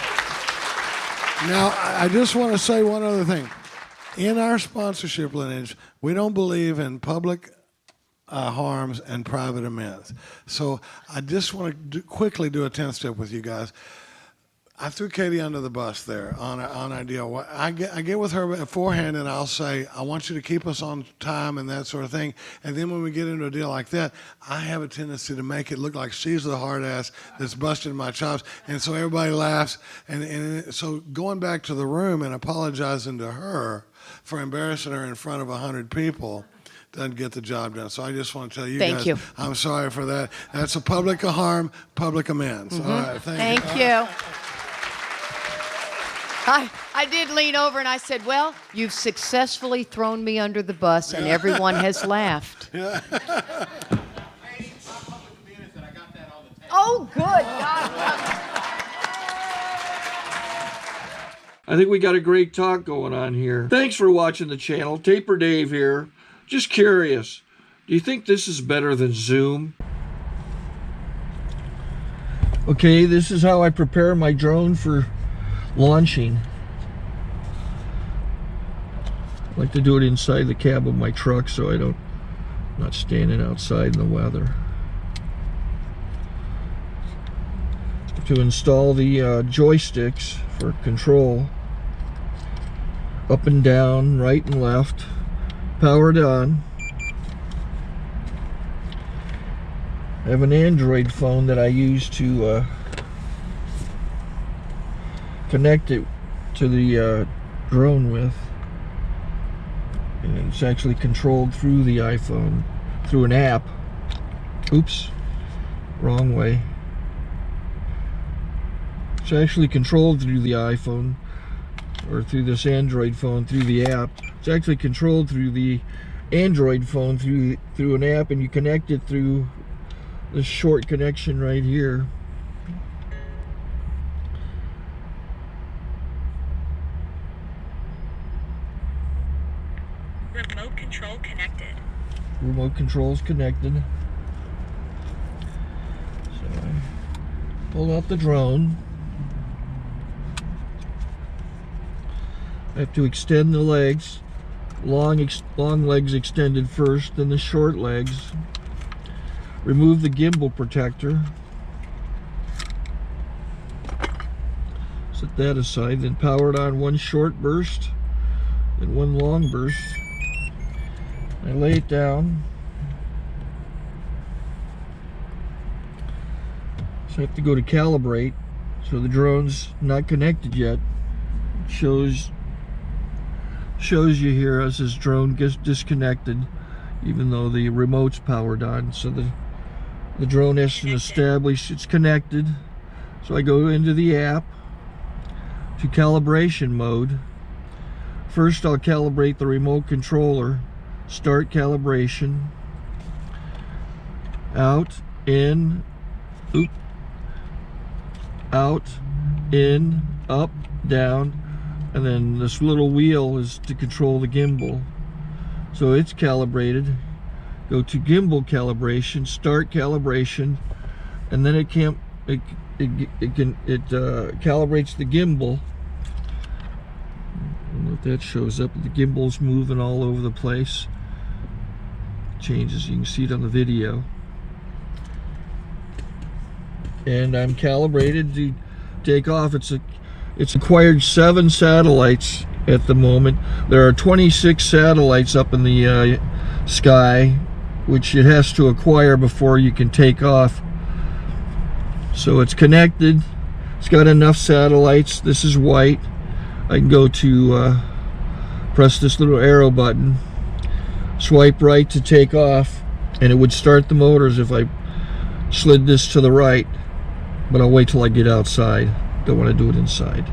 Now, I just want to say one other thing. In our sponsorship lineage, we don't believe in public harms and private amends. So I just want to quickly do a 10th step with you guys. I threw Katie under the bus there on our deal. I get with her beforehand and I'll say, I want you to keep us on time and that sort of thing. And then when we get into a deal like that, I have a tendency to make it look like she's the hard ass that's busting my chops. And so everybody laughs. And so going back to the room and apologizing to her for embarrassing her in front of 100 people doesn't get the job done. So I just want to tell you Thank guys, you. I'm sorry for that. That's a public harm, public amends. Mm-hmm. All right, thank you. Thank you. I did lean over and I said, well, you've successfully thrown me under the bus and everyone has laughed. Hey, I'll public minutes and I got that on the tape. Oh, good God. I think we got a great talk going on here. Thanks for watching the channel. Taper Dave here. Just curious, do you think this is better than Zoom? Okay, this is how I prepare my drone for launching. I like to do it inside the cab of my truck so I'm not standing outside in the weather. To install the joysticks for control, up and down, right and left, powered on. I have an Android phone that I use to connect it to the drone with, and it's actually controlled through the iPhone through an app. Oops, wrong way. It's actually controlled through the iPhone, or through this Android phone through the app. It's actually controlled through the Android phone through an app, and you connect it through this short connection right here. Remote control connected. Remote control's connected. So I pull out the drone. I have to extend the legs. Long legs extended first, then the short legs. Remove the gimbal protector. Set that aside, then power it on one short burst and one long burst. I lay it down. So I have to go to calibrate. So the drone's not connected yet. It shows you here as this drone gets disconnected, even though the remote's powered on. So the drone has to establish it's connected. So I go into the app to calibration mode. First I'll calibrate the remote controller. Start calibration. Out, in, oop, out, in, up, down, and then this little wheel is to control the gimbal. So it's calibrated. Go to gimbal calibration, start calibration, and then it calibrates the gimbal. I don't know if that shows up. The gimbal's moving all over the place. Changes, you can see it on the video. And I'm calibrated to take off. It's acquired 7 satellites at the moment. There are 26 satellites up in the sky, which it has to acquire before you can take off. So it's connected. It's got enough satellites. This is white. I can go to press this little arrow button, swipe right to take off, and it would start the motors if I slid this to the right. But I'll wait till I get outside. Don't want to do it inside.